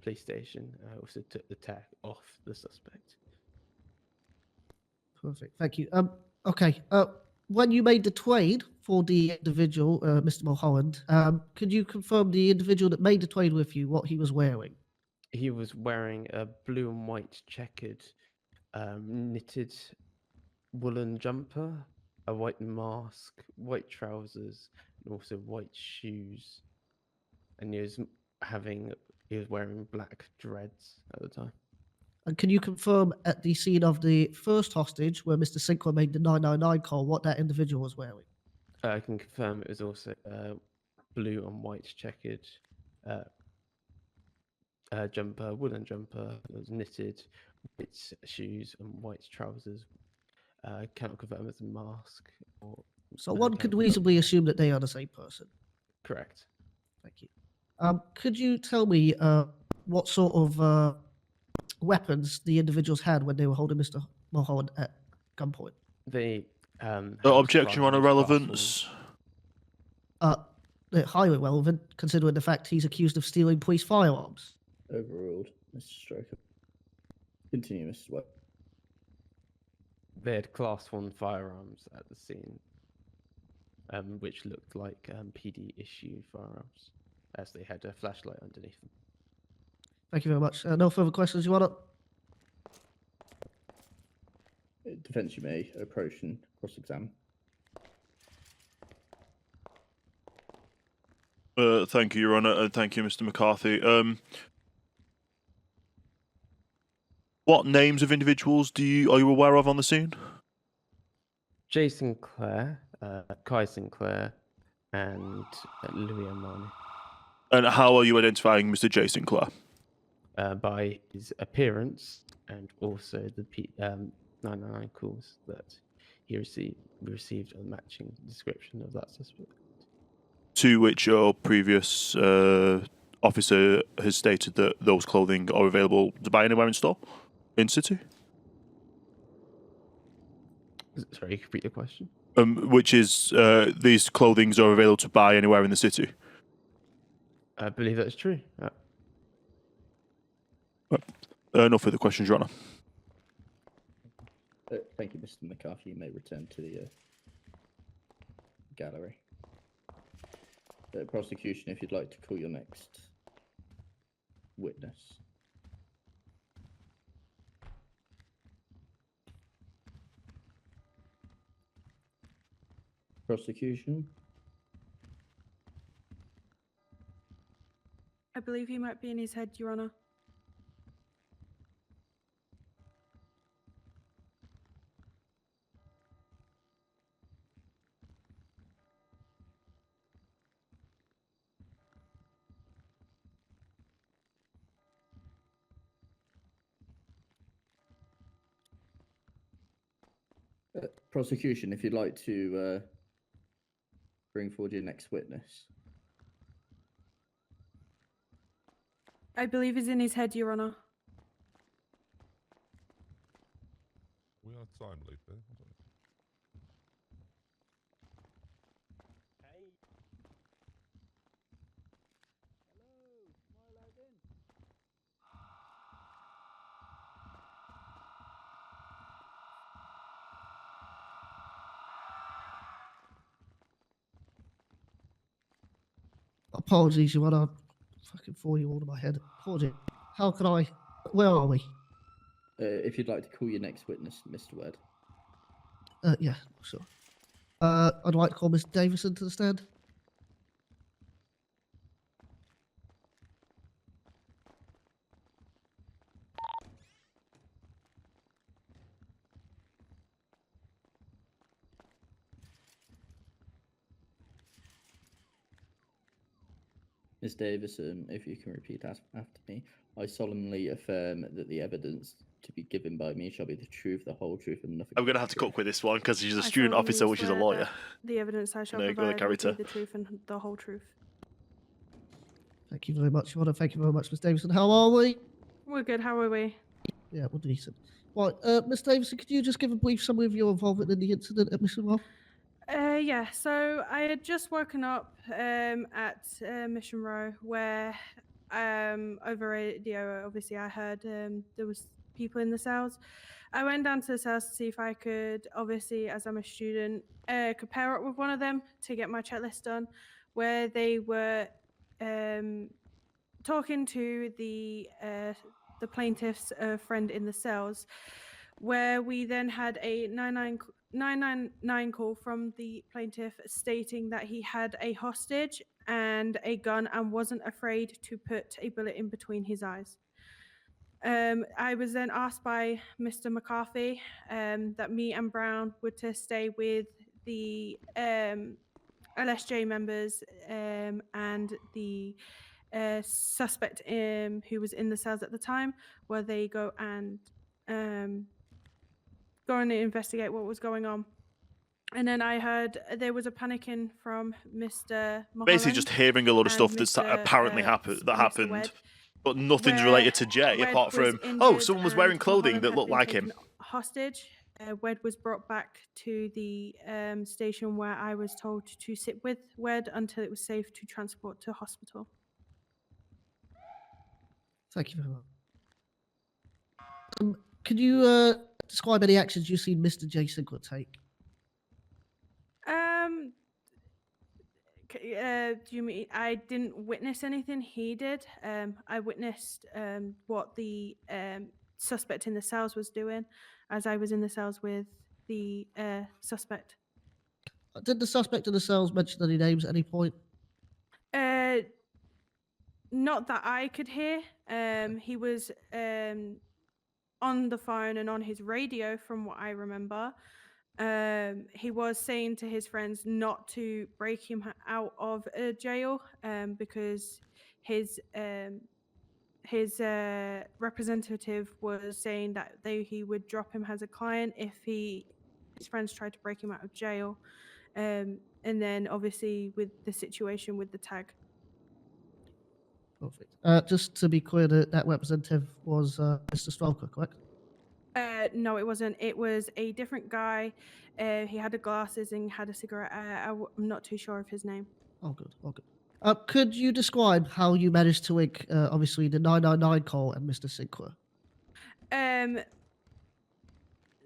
police station. I also took the tag off the suspect. Perfect. Thank you. Okay. When you made the trade for the individual, Mr. Mulholland, could you confirm the individual that made the trade with you, what he was wearing? He was wearing a blue and white checkered knitted woolen jumper, a white mask, white trousers, and also white shoes. And he was wearing black dreads at the time. And can you confirm at the scene of the first hostage, where Mr. Sinclair made the 999 call, what that individual was wearing? I can confirm it was also blue and white checkered jumper, woolen jumper. It was knitted, white shoes and white trousers. I cannot confirm it's a mask. So one could reasonably assume that they are the same person. Correct. Thank you. Could you tell me what sort of weapons the individuals had when they were holding Mr. Mulholland at gunpoint? They objection on irrelevance. They're highly relevant, considering the fact he's accused of stealing police firearms. Overruled, Mr. Stroker. Continue, Mrs. Webb. They had Class 1 firearms at the scene, which looked like PD issue firearms, as they had a flashlight underneath them. Thank you very much. No further questions, Your Honour? Defence, you may approach and cross-examine. Thank you, Your Honour, and thank you, Mr. McCarthy. What names of individuals are you aware of on the scene? Jay Sinclair, Kai Sinclair, and Louis Armani. And how are you identifying Mr. J. Sinclair? By his appearance and also the 999 calls that we received a matching description of that suspect. To which your previous officer has stated that those clothing are available to buy anywhere in store in city? Sorry, you can repeat the question? Which is these clothings are available to buy anywhere in the city? I believe that's true. No further questions, Your Honour. Thank you, Mr. McCarthy. You may return to the gallery. Prosecution, if you'd like to call your next witness. Prosecution. I believe he might be in his head, Your Honour. Prosecution, if you'd like to bring forward your next witness. I believe he's in his head, Your Honour. We are time, Luther. Apologies, Your Honour. Fucking 4-year-old in my head. Apologies. How can I? Where are we? If you'd like to call your next witness, Mr. Wed. Yeah, sure. I'd like to call Miss Davison to the stand. Ms. Davison, if you can repeat after me, I solemnly affirm that the evidence to be given by me shall be the truth, the whole truth, and nothing. I'm going to have to cook with this one because she's a I student solemnly officer, which is a swear lawyer. that the evidence I shall No, go provide will be character. the truth and the whole truth. Thank you very much, Your Honour. Thank you very much, Miss Davison. How are we? We're good. How are we? Yeah, we're decent. Right, Miss Davison, could you just give a brief summary of your involvement in the incident at Mission Row? Yeah, so I had just woken up at Mission Row where over radio, obviously I heard there was people in the cells. I went down to the cells to see if I could, obviously, as I'm a student, could pair up with one of them to get my checklist done, where they were talking to the plaintiff's friend in the cells, where we then had a 999 call from the plaintiff stating that he had a hostage and a gun and wasn't afraid to put a bullet in between his eyes. I was then asked by Mr. McCarthy that me and Brown were to stay with the LSJ members and the suspect who was in the cells at the time, where they go and investigate what was going on. And then I heard there was a panicking from Mr. Mulholland. Basically, just hearing a lot of stuff and that's Mr., apparently Mr. happened, Wed, but nothing's where related to Jay Wed apart was from, oh, injured someone was and wearing clothing Mulholland that had looked been like him. taken hostage. Wed was brought back to the station where I was told to sit with Wed until it was safe to transport to hospital. Thank you very much. Can you describe any actions you've seen Mr. J. Sinclair take? Do you mean I didn't witness anything he did? I witnessed what the suspect in the cells was doing, as I was in the cells with the suspect. Did the suspect in the cells mention any names at any point? Not that I could hear. He was on the phone and on his radio, from what I remember. He was saying to his friends not to break him out of jail because his representative was saying that he would drop him as a client if his friends tried to break him out of jail. And then obviously with the situation with the tag. Perfect. Just to be clear, that representative was Mr. Stalker, correct? No, it wasn't. It was a different guy. He had the glasses and had a cigarette. I'm not too sure of his name. Oh, good. Oh, good. Could you describe how you managed to link, obviously, the 999 call and Mr. Sinclair?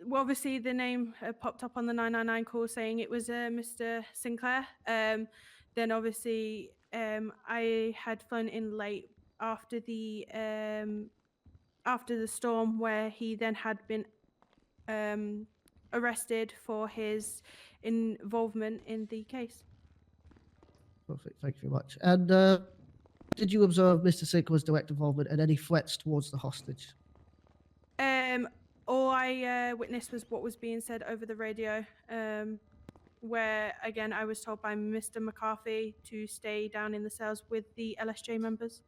Well, obviously, the name popped up on the 999 call saying it was Mr. Sinclair. Then, obviously, I had flown in late after the storm, where he then had been arrested for his involvement in the case. Perfect. Thank you very much. And did you observe Mr. Sinclair's direct involvement and any threats towards the hostage? All I witnessed was what was being said over the radio, where, again, I was told by Mr. McCarthy to stay down in the cells with the LSJ members.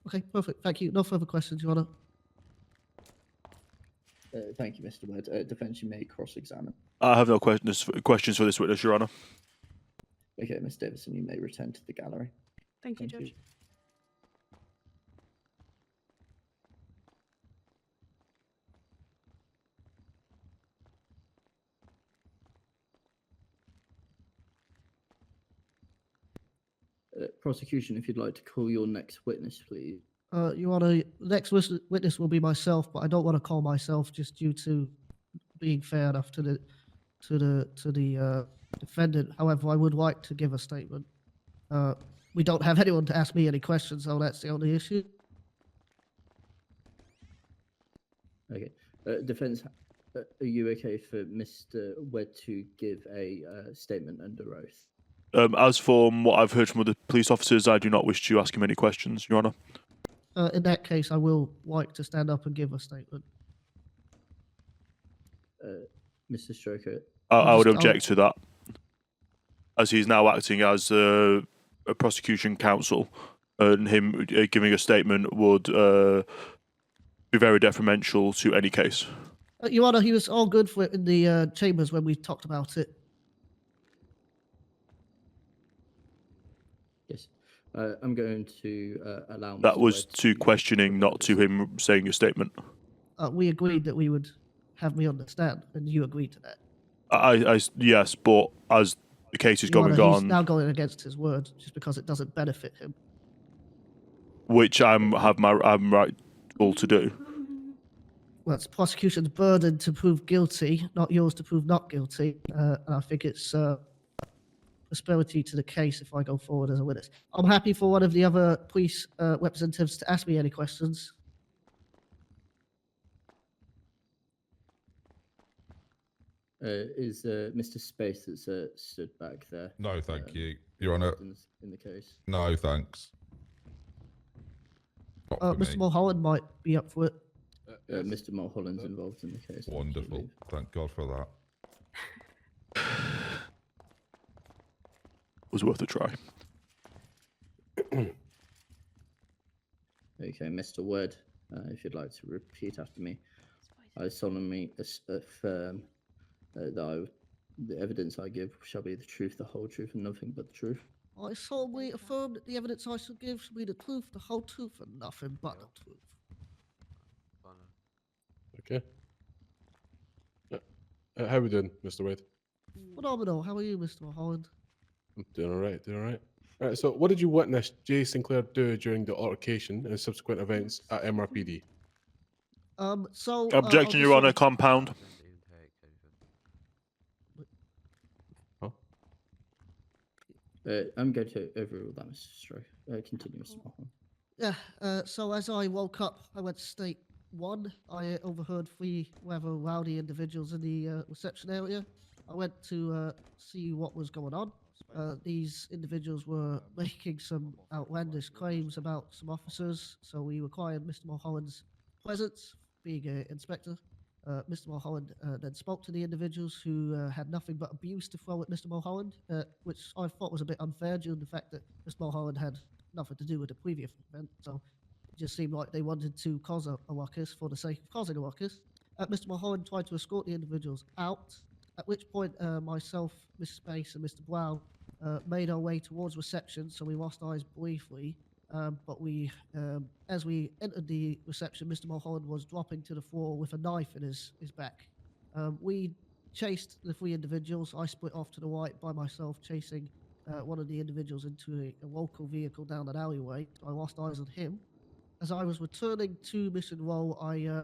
Okay, perfect. Thank you. No further questions, Your Honour. Thank you, Mr. Wood. Defence, you may cross-examine. I have no questions for this witness, Your Honour. Okay, Ms. Davison, you may return to the gallery. Thank you, Judge. Prosecution, if you'd like to call your next witness, please. Your Honor, the next witness will be myself, but I don't want to call myself just due to being fair enough to the defendant. However, I would like to give a statement. We don't have anyone to ask me any questions, so that's the only issue. Okay. Defence, are you okay for Mr. Wed to give a statement under oath? As from what I've heard from other police officers, I do not wish to ask him any questions, Your Honour. In that case, I will like to stand up and give a statement. Mr. Stroker? I would object to that, as he's now acting as a prosecution counsel, and him giving a statement would be very detrimental to any case. Your Honor, he was all good for it in the chambers when we talked about it. Yes. I'm going to allow... That Mr. was Wed to questioning, not to him saying a statement. We agreed that we would have me understand, and you agreed to that. Yes, but as the case is Your going Honor, he's on, now going against his word just because it doesn't benefit him. which I'm right to do. Well, it's the prosecution's burden to prove guilty, not yours to prove not guilty. And I think it's prosperity to the case if I go forward as a witness. I'm happy for one of the other police representatives to ask me any questions. Is Mr. Space that's stood back there? No, thank you, Your Honour. In the case. No, thanks. Not for Mr. me. Mulholland might be up for it. Mr. Mulholland's involved in the case. Wonderful. absolutely. Thank God for that. Was worth a try. Okay, Mr. Word, if you'd like to repeat after me. I solemnly affirm that the evidence I give shall be the truth, the whole truth, and nothing but the truth. I solemnly affirm that the evidence I shall give shall be the truth, the whole truth, and nothing but the truth. Okay. How we doing, Mr. Wade? Phenomenal. How are you, Mr. Mulholland? I'm doing all right, doing all right. All right, so what did you witness Jay Sinclair do during the altercation and subsequent events at MRPD? Objection, Your Honour, compound. I'm going to overrule that, Mr. Stroke. Continue, Mr. Mulholland. Yeah, so as I woke up, I went to state 1. I overheard 3 rather rowdy individuals in the reception area. I went to see what was going on. These individuals were making some outlandish claims about some officers, so we required Mr. Mulholland's presence, being an inspector. Mr. Mulholland then spoke to the individuals who had nothing but abuse to throw at Mr. Mulholland, which I thought was a bit unfair due to the fact that Mr. Mulholland had nothing to do with the previous event. So it just seemed like they wanted to cause a ruckus for the sake of causing a ruckus. Mr. Mulholland tried to escort the individuals out, at which point myself, Mr. Space, and Mr. Brown made our way towards reception, so we lost eyes briefly. But we, as we entered the reception, Mr. Mulholland was dropping to the floor with a knife in his back. We chased the 3 individuals. I split off to the right by myself, chasing one of the individuals into a local vehicle down an alleyway. I lost eyes on him. As I was returning to Mission Row, I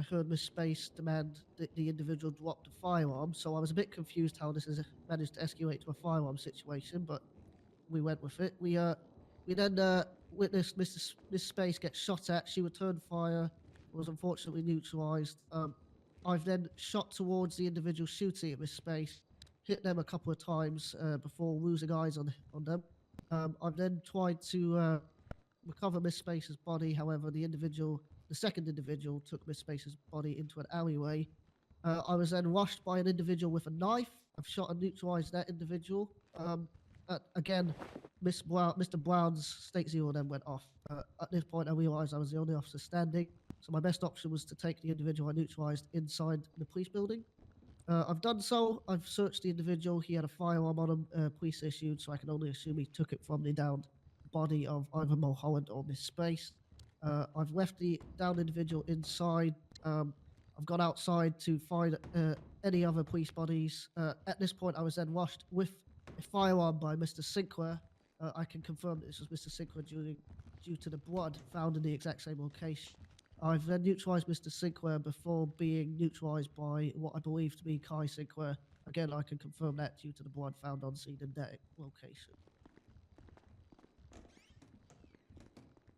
heard Miss Space demand that the individual drop the firearm, so I was a bit confused how this has managed to escalate to a firearm situation, but we went with it. We then witnessed Miss Space get shot at. She returned fire, was unfortunately neutralized. I've then shot towards the individual shooting at Miss Space, hit them a couple of times before losing eyes on them. I've then tried to recover Miss Space's body. However, the second individual took Miss Space's body into an alleyway. I was then rushed by an individual with a knife. I've shot and neutralized that individual. Again, Mr. Brown's State Zero then went off. At this point, I realized I was the only officer standing, So my best option was to take the individual I neutralized inside the police building. I've done so. I've searched the individual. He had a firearm on him, police issued, so I can only assume he took it from the downed body of either Mulholland or Miss Space. I've left the downed individual inside. I've gone outside to find any other police bodies. At this point, I was then rushed with a firearm by Mr. Sinclair. I can confirm that this was Mr. Sinclair due to the blood found in the exact same location. I've then neutralized Mr. Sinclair before being neutralized by what I believe to be Kai Sinclair. Again, I can confirm that due to the blood found on scene in that location.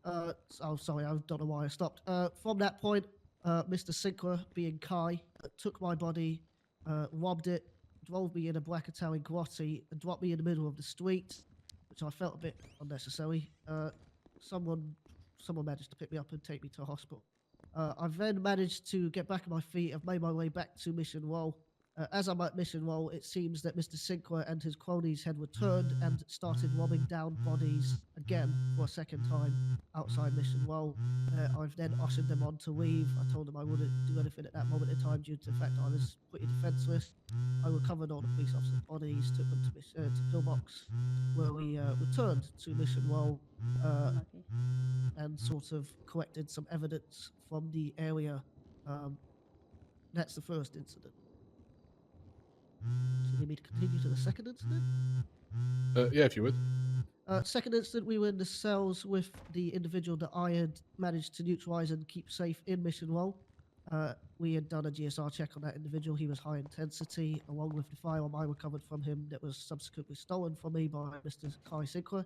Oh, sorry, I don't know why I stopped. From that point, Mr. Sinclair, being Kai, took my body, robbed it, drove me in a black Italian Grotti, and dropped me in the middle of the street, which I felt a bit unnecessary. Someone managed to pick me up and take me to a hospital. I've then managed to get back on my feet. I've made my way back to Mission Row. As I'm at Mission Row, it seems that Mr. Sinclair and his cronies had returned and started robbing down bodies again for a second time outside Mission Row. I've then ushered them on to leave. I told them I wouldn't do anything at that moment in time due to the fact that I was pretty defenseless. I recovered all the police officers' bodies, took them to Pillbox, where we returned to Mission Row and sort of collected some evidence from the area. That's the first incident. Do you need me to continue to the second incident? Yeah, if you would. Second incident, we were in the cells with the individual that I had managed to neutralize and keep safe in Mission Row. We had done a GSR check on that individual. He was high intensity, along with the firearm I recovered from him that was subsequently stolen from me by Mr. Kai Sinclair.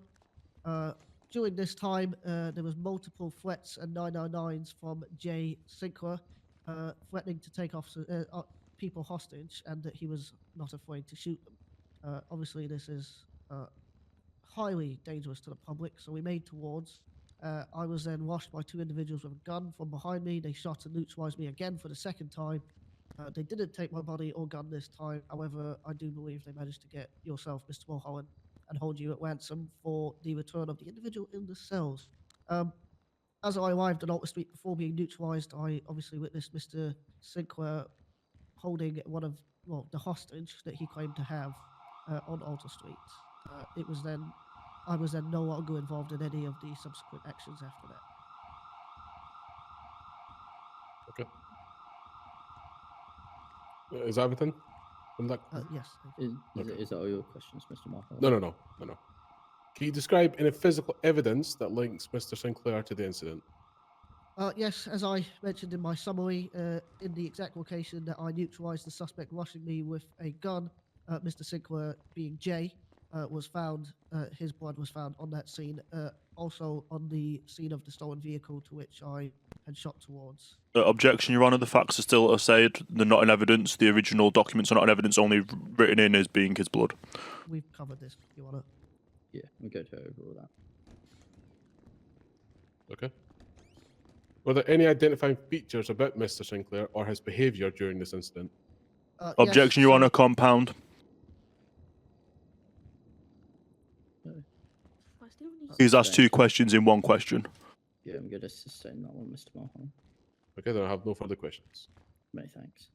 During this time, there was multiple threats and 999s from Jay Sinclair, threatening to take people hostage, and that he was not afraid to shoot them. Obviously, this is highly dangerous to the public, so we made towards. I was then rushed by two individuals with a gun from behind me. They shot and neutralized me again for the second time. They didn't take my body or gun this time. However, I do believe they managed to get yourself, Mr. Mulholland, and hold you at ransom for the return of the individual in the cells. As I arrived on Alta Street before being neutralized, I obviously witnessed Mr. Sinclair holding the hostage that he claimed to have on Alta Street. I was then no longer involved in any of the subsequent actions after that. Okay. Is that everything? From that? Yes. Is that all your questions, Mr. Mulholland? No. Can you describe any physical evidence that links Mr. Sinclair to the incident? Yes, as I mentioned in my summary, in the exact location that I neutralized the suspect rushing me with a gun, Mr. Sinclair, being Jay, was found. His blood was found on that scene. Also on the scene of the stolen vehicle to which I had shot towards. Objection, Your Honour. The facts are still assailed. They're not in evidence. The original documents are not in evidence, only written in as being his blood. We've covered this, Your Honour. Yeah, we'll go to over all that. Okay. Were there any identifying features about Mr. Sinclair or his behaviour during this incident? Objection, Your Honour. Compound. He's asked two questions in one question. Yeah, I'm going to sustain that one, Mr. Mulholland. Okay, then I have no further questions. Many thanks.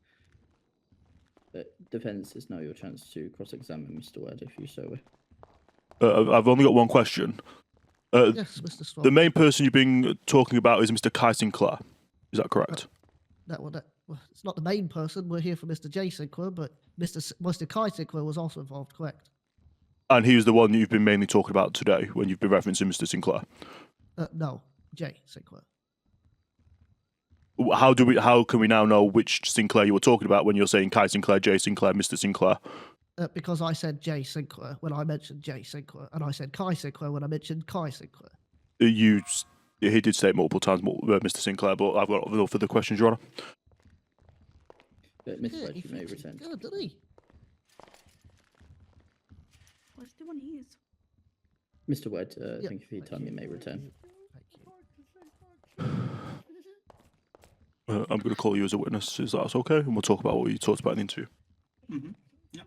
Defence is now your chance to cross-examine Mr. Webb if you so wish. I've only got one question. Yes, Mr. Strong. The main person you've been talking about is Mr. Kai Sinclair. Is that correct? Well, it's not the main person. We're here for Mr. J. Sinclair, but Mr. Kai Sinclair was also involved, correct? And he was the one you've been mainly talking about today when you've been referencing Mr. Sinclair? No, Jay Sinclair. How can we now know which Sinclair you were talking about when you're saying Kai Sinclair, Jay Sinclair, Mr. Sinclair? Because I said Jay Sinclair when I mentioned Jay Sinclair, and I said Kai Sinclair when I mentioned Kai Sinclair. He did say it multiple times, Mr. Sinclair, but I've got no further questions, Your Honour. Mr. Webb, you may return. Good, didn't he? What's the one he is? Mr. Webb, thank you for your time. You may return. I'm going to call you as a witness. Is that okay? And we'll talk about what you talked about in the interview. Mm-hmm. Yeah.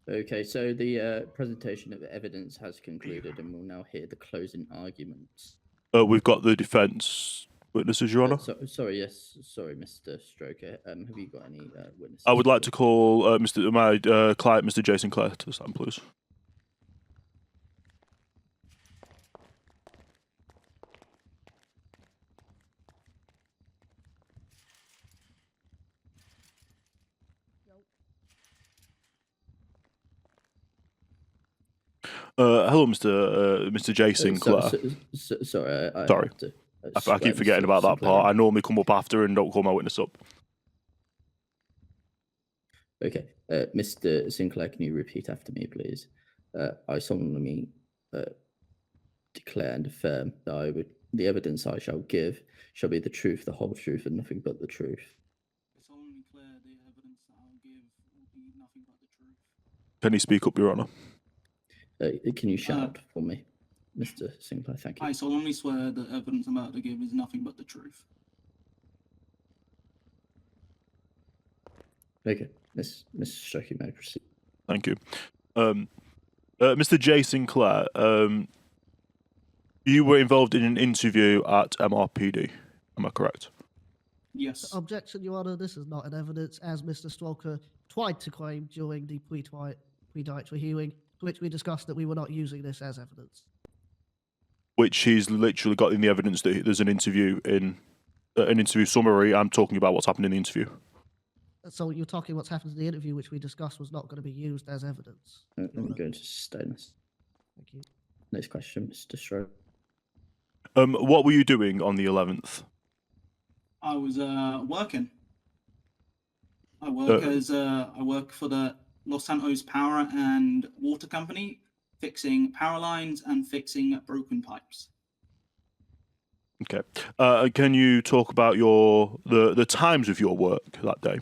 Okay, so the presentation of evidence has concluded, and we'll now hear the closing arguments. We've got the defence witnesses, Your Honour. Sorry, Mr. Stroker. Have you got any witnesses? I would like to call my client, Mr. J. Sinclair, to the stand, please. Hello, Mr. J. Sinclair. Sorry, Sorry. have to, I keep forgetting about that part. I normally come up after and don't call my witness up. Okay, Mr. Sinclair, can you repeat after me, please? I solemnly declare and affirm that the evidence I shall give shall be the truth, the whole truth, and nothing but the truth. I solemnly declare the evidence that I'll give will be nothing but the truth. Can you speak up, Your Honour? Can you shout for me, Mr. Sinclair? Thank you. I solemnly swear the evidence I'm about to give is nothing but the truth. Okay, Mr. Stroker, may proceed. Thank you. Mr. J. Sinclair, you were involved in an interview at MRPD, am I correct? Yes. Objection, Your Honour. This is not an evidence, as Mr. Stroker tried to claim during the pre-dietary hearing, which we discussed that we were not using this as evidence. Which he's literally got in the evidence that there's an interview in an interview summary. I'm talking about what's happened in the interview. So you're talking what's happened in the interview, which we discussed was not going to be used as evidence. I'm going to sustain this. Thank you. Next question, Mr. Stroker. What were you doing on the 11th? I was working. I work for the Los Santos Power and Water Company, fixing power lines and fixing broken pipes. Okay. Can you talk about the times of your work that day?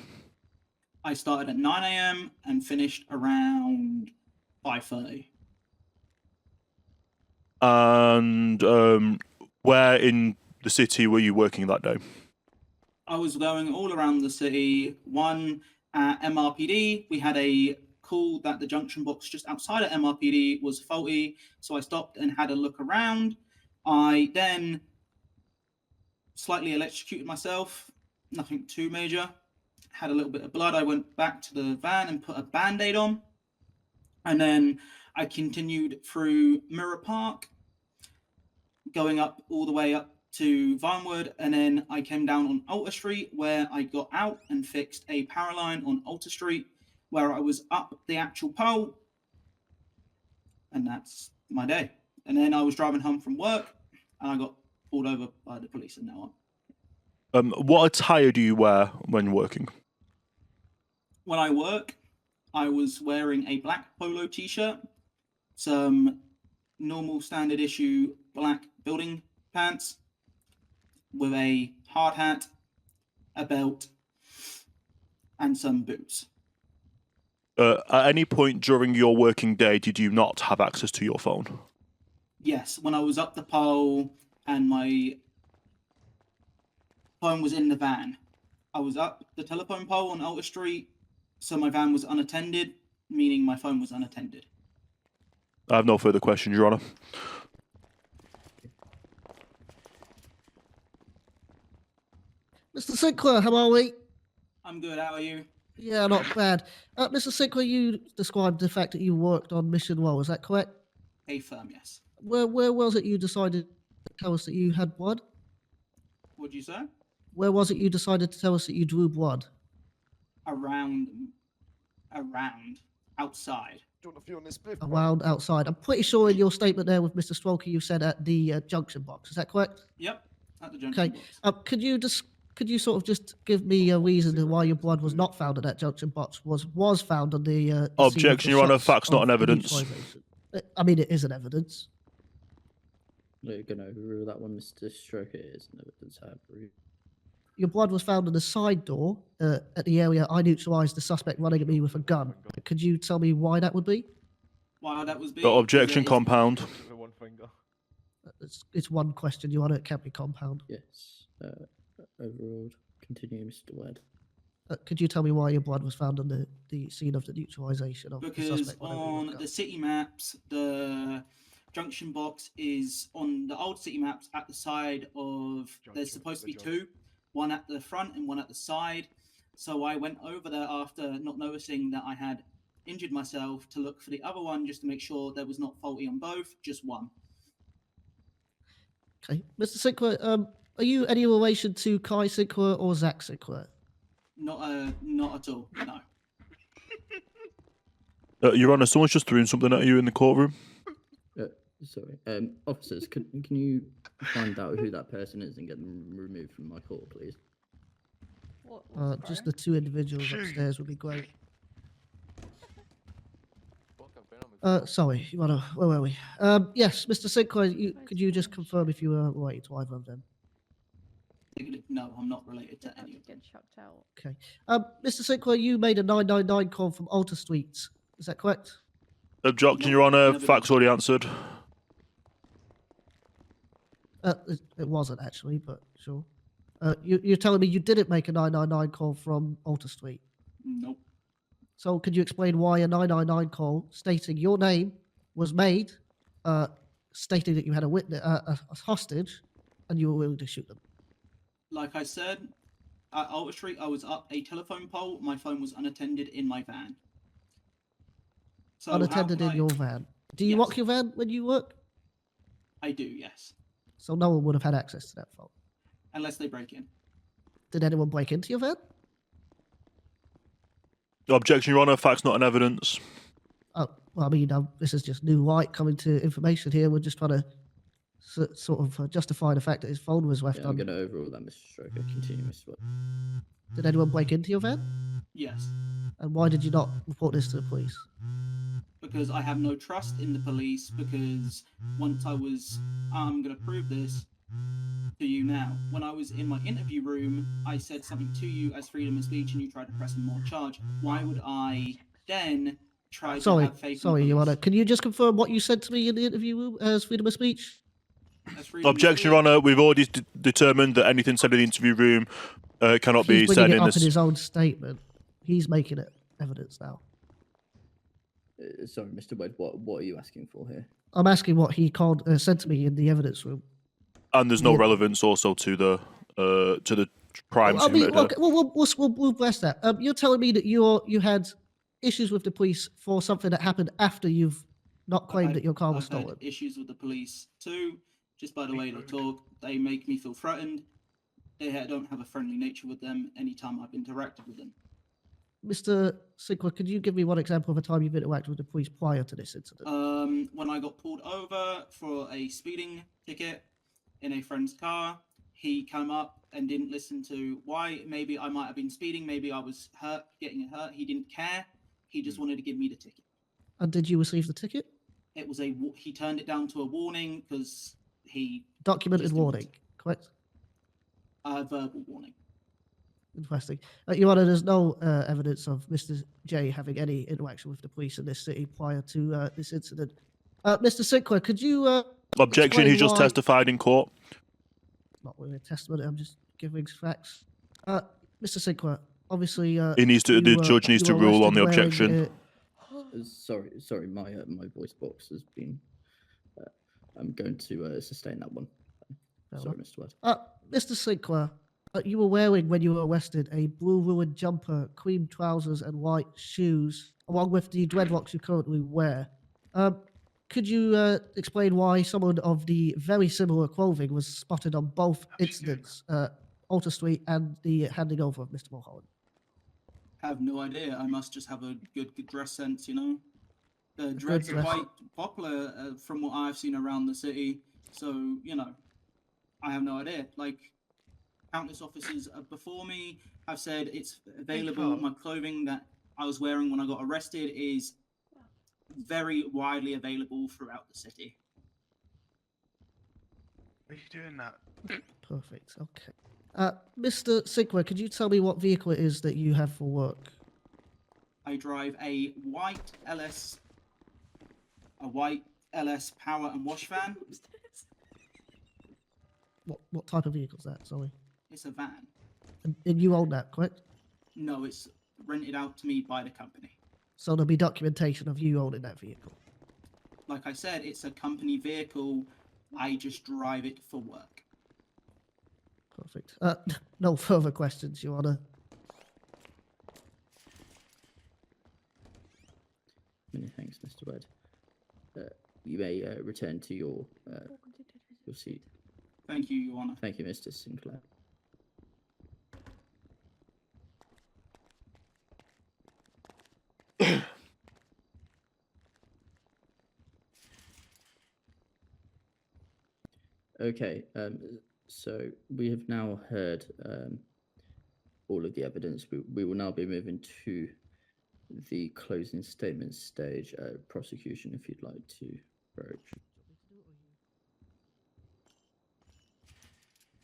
I started at 9 a.m. and finished around 5:30. And where in the city were you working that day? I was going all around the city. One at MRPD, we had a call that the junction box just outside of MRPD was faulty, so I stopped and had a look around. I then slightly electrocuted myself, nothing too major. Had a little bit of blood. I went back to the van and put a band-aid on. And then I continued through Mirror Park, going up all the way up to Vinewood, and then I came down on Alta Street, where I got out and fixed a power line on Alta Street, where I was up the actual pole, and that's my day. And then I was driving home from work, and I got pulled over by the police and now on. What attire do you wear when working? When I work, I was wearing a black polo t-shirt, some normal standard issue black building pants with a hard hat, a belt, and some boots. At any point during your working day, did you not have access to your phone? Yes, when I was up the pole and my phone was in the van. I was up the telephone pole on Alta Street, so my van was unattended, meaning my phone was unattended. I have no further questions, Your Honour. Mr. Sinclair, how are we? I'm good, how are you? Yeah, not bad. Mr. Sinclair, you described the fact that you worked on Mission Row, is that correct? A firm, yes. Where was it you decided to tell us that you had blood? What'd you say? Where was it you decided to tell us that you drew blood? Around, outside. Around outside. I'm pretty sure in your statement there with Mr. Strolke, you said at the junction box. Is that correct? Yep, at the junction box. Could you sort of just give me a reason why your blood was not found at that junction box, was found on the Objection, Your Honour. Facts, not an evidence. I mean, it is an evidence. You're going to overrule that one, Mr. Stroker. It is an evidence I agree. Your blood was found on the side door at the area I neutralised the suspect running at me with a gun. Could you tell me why that would be? Why that was be? Objection, compound. It's one question, Your Honour. It can't be compound. Yes. Overruled. Continue, Mr. Wed. Could you tell me why your blood was found on the scene of the neutralization of the Because suspect? whenever you on looked the up? city maps, the junction box is on the old city maps at the side of. There's supposed to be two, one at the front and one at the side. So I went over there after not noticing that I had injured myself to look for the other one just to make sure there was not faulty on both, just one. Okay, Mr. Sinclair, are you any relation to Kai Sinclair or Zach Sinclair? Not at all. No. Your Honour, someone's just throwing something at you in the courtroom. Sorry. Officers, can you find out who that person is and get them removed from my court, please? Just the two individuals upstairs would be great. Sorry, Your Honour, where were we? Yes, Mr. Sinclair, could you just confirm if you were related to either of them? No, I'm not related to any of them. Okay. Mr. Sinclair, you made a 999 call from Alter Street. Is that correct? Objection, Your Honour. Facts already answered. It wasn't actually, but sure. You're telling me you didn't make a 999 call from Alter Street? Nope. So could you explain why a 999 call stating your name was made, stating that you had a witness, a hostage, and you were willing to shoot them? Like I said, at Alter Street, I was up a telephone pole. My phone was unattended in my van. So Unattended in your van. Do you lock your van when you work? I do, yes. So no one would have had access to that phone. Unless they break in. Did anyone break into your van? Objection, Your Honour. Facts not in evidence. Oh, well, I mean, this is just new light coming to information here. We're just trying to sort of justify the fact that his phone was left I'm on. going to overrule that, Mr. Stroker. Continue, Mr. Wood. Did anyone break into your van? Yes. And why did you not report this to the police? Because I have no trust in the police, because once I'm going to prove this to you now. When I was in my interview room, I said something to you as freedom of speech and you tried to press a more charge. Why would I then try to have faith in Sorry, the Your police? Honour. Can you just confirm what you said to me in the interview room as freedom of speech? Objection, Your Honour. We've already determined that anything said in the interview room cannot be He's said bringing it in up this. in his own statement. He's making it evidence now. Sorry, Mr. Wade, what are you asking for here? I'm asking what he said to me in the evidence room. And there's no relevance also to the crimes I mean, committed. okay, we'll bless that. You're telling me that you had issues with the police for something that happened after you've not claimed that your car was I've had stolen. issues with the police too. Just by the way they talk, they make me feel threatened. I don't have a friendly nature with them anytime I've interacted with them. Mr. Sinclair, could you give me one example of a time you've interacted with the police prior to this incident? When I got pulled over for a speeding ticket in a friend's car, he came up and didn't listen to why. Maybe I might have been speeding. Maybe I was getting hurt. He didn't care. He just wanted to give me the ticket. And did you receive the ticket? It was he turned it down to a warning because he Documented warning, correct? a verbal warning. Interesting. Your Honour, there's no evidence of Mr. J having any interaction with the police in this city prior to this incident. Mr. Sinclair, could you... Objection, he just testified in court. Not really a testimony, I'm just giving facts. Mr. Sinclair, obviously... He needs to. The judge needs to rule on the objection. Sorry, my voice box has been... I'm going to sustain that one. Sorry, Mr. Wade. Mr. Sinclair, you were wearing, when you were arrested, a blue ruined jumper, cream trousers, and white shoes, along with the dreadlocks you currently wear. Could you explain why someone of the very similar clothing was spotted on both incidents, Alter Street and the handing over of Mr. Mulholland? I have no idea. I must just have a good dress sense, you know? The dreads are quite popular from what I've seen around the city. So, you know, I have no idea. Like, countless officers before me have said it's available. My clothing that I was wearing when I got arrested is very widely available throughout the city. Are you doing that? Perfect, okay. Mr. Sinclair, could you tell me what vehicle it is that you have for work? I drive a white LS power and wash van. What type of vehicle is that, sorry? It's a van. And you own that, correct? No, it's rented out to me by the company. So there'll be documentation of you owning that vehicle. Like I said, it's a company vehicle. I just drive it for work. Perfect. No further questions, Your Honor. Many thanks, Mr. Wed. You may return to your seat. Thank you, Your Honor. Thank you, Mr. Sinclair. Okay, so we have now heard all of the evidence. We will now be moving to the closing statement stage. Prosecution, if you'd like to approach.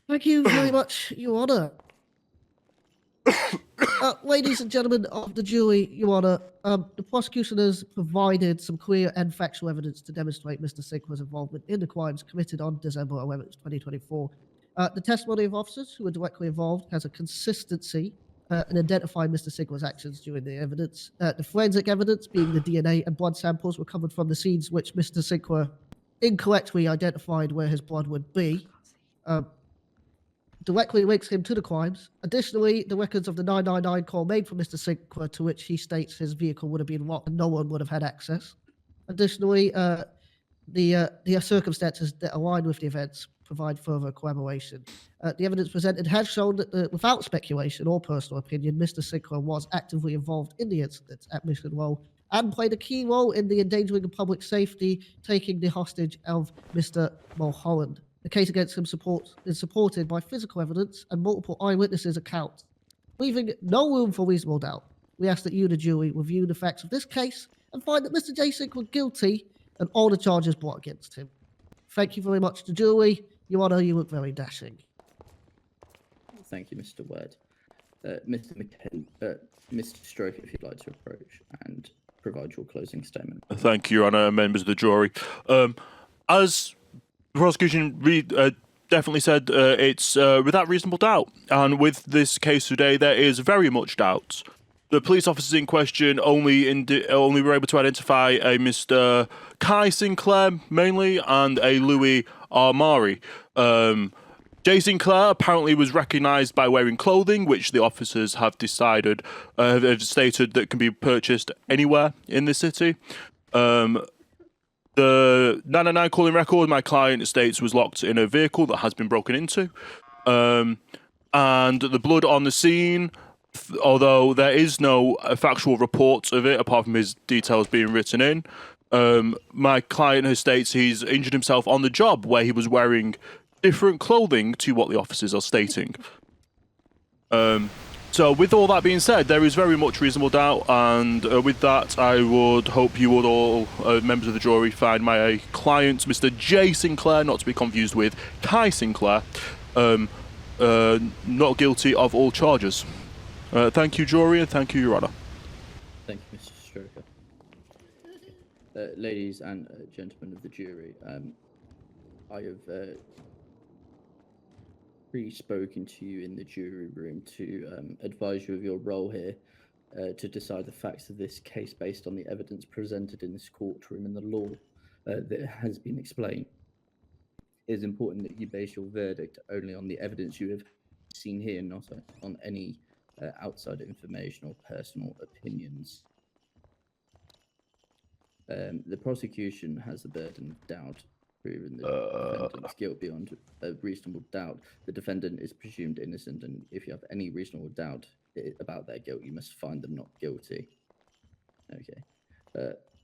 Thank you very much, Your Honor. Ladies and gentlemen of the jury, Your Honor, the prosecution has provided some clear and factual evidence to demonstrate Mr. Sinclair's involvement in the crimes committed on December 11th, 2024. The testimony of officers who were directly involved has a consistency in identifying Mr. Sinclair's actions during the evidence. The forensic evidence, being the DNA and blood samples, recovered from the scenes which Mr. Sinclair incorrectly identified where his blood would be. Directly links him to the crimes. Additionally, the records of the 999 call made from Mr. Sinclair, to which he states his vehicle would have been locked and no one would have had access. Additionally, the circumstances that align with the events provide further corroboration. The evidence presented has shown that without speculation or personal opinion, Mr. Sinclair was actively involved in the incidents at Mission Row and played a key role in the endangering of public safety, taking the hostage of Mr. Mulholland. The case against him is supported by physical evidence and multiple eyewitnesses' accounts, leaving no room for reasonable doubt. We ask that you, the jury, review the facts of this case and find that Mr. J. Sinclair was guilty and all the charges brought against him. Thank you very much to jury. Your Honor, you look very dashing. Thank you, Mr. Wed. Mr. Stroke, if you'd like to approach and provide your closing statement. Thank you, Your Honour, members of the jury. As the prosecution definitely said, it's without reasonable doubt. And with this case today, there is very much doubt. The police officers in question only were able to identify a Mr. Kai Sinclair, mainly, and a Louis Armari. Jay Sinclair apparently was recognised by wearing clothing, which the officers have stated that can be purchased anywhere in the city. The 999 calling record, my client states, was locked in a vehicle that has been broken into. And the blood on the scene, although there is no factual report of it, apart from his details being written in, my client has states he's injured himself on the job, where he was wearing different clothing to what the officers are stating. So with all that being said, there is very much reasonable doubt, and with that, I would hope you would all, members of the jury, find my client, Mr. J. Sinclair, not to be confused with Kai Sinclair, not guilty of all charges. Thank you, jury, and thank you, Your Honour. Thank you, Mr. Stroker. Ladies and gentlemen of the jury, I have spoken to you in the jury room to advise you of your role here to decide the facts of this case based on the evidence presented in this courtroom and the law that has been explained. It is important that you base your verdict only on the evidence you have seen here, not on any outside information or personal opinions. The prosecution has the burden of doubt, proving the defendant's guilt beyond a reasonable doubt. The defendant is presumed innocent, and if you have any reasonable doubt about their guilt, you must find them not guilty. Okay.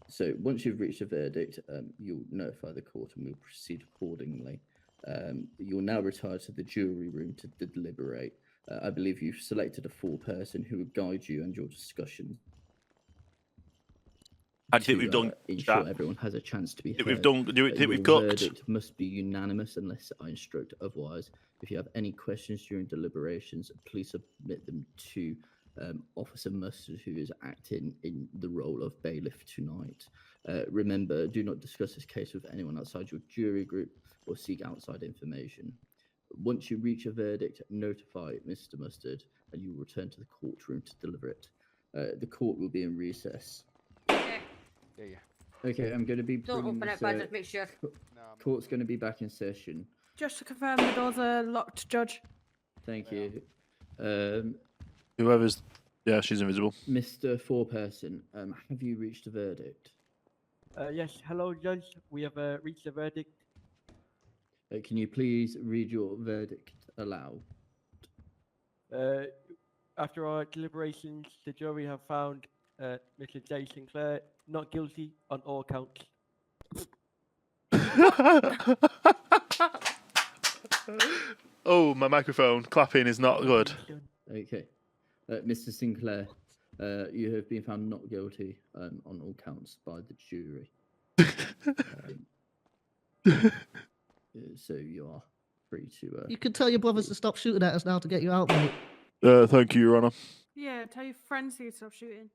So once you've reached a verdict, you'll notify the court and we'll proceed accordingly. You'll now retire to the jury room to deliberate. I believe you've selected a full person who will guide you and your discussion. I think we've done ensure everyone has a chance to be heard. We've done. Do you think we've Your cooked? verdict must be unanimous unless I instruct otherwise. If you have any questions during deliberations, please submit them to Officer Mustard, who is acting in the role of bailiff tonight. Remember, do not discuss this case with anyone outside your jury group or seek outside information. Once you reach a verdict, notify Mr. Mustard, and you will return to the courtroom to deliver it. The court will be in recess. Yeah. Okay, I'm going to be Don't bringing open this, it, but just make sure. court's going to be back in session. Just to confirm, the doors are locked, Judge. Thank you. Whoever's, yeah, she's invisible. Mr. Foreperson, have you reached a verdict? Yes, hello, Judge. We have reached a verdict. Can you please read your verdict aloud? After our deliberations, the jury have found Mr. J. Sinclair not guilty on all counts. Oh, my microphone clapping is not good. Okay. Mr. Sinclair, you have been found not guilty on all counts by the jury. So you are free to... You can tell your brothers to stop shooting at us now to get you out, mate. Thank you, Your Honour. Yeah, tell your friends to stop shooting.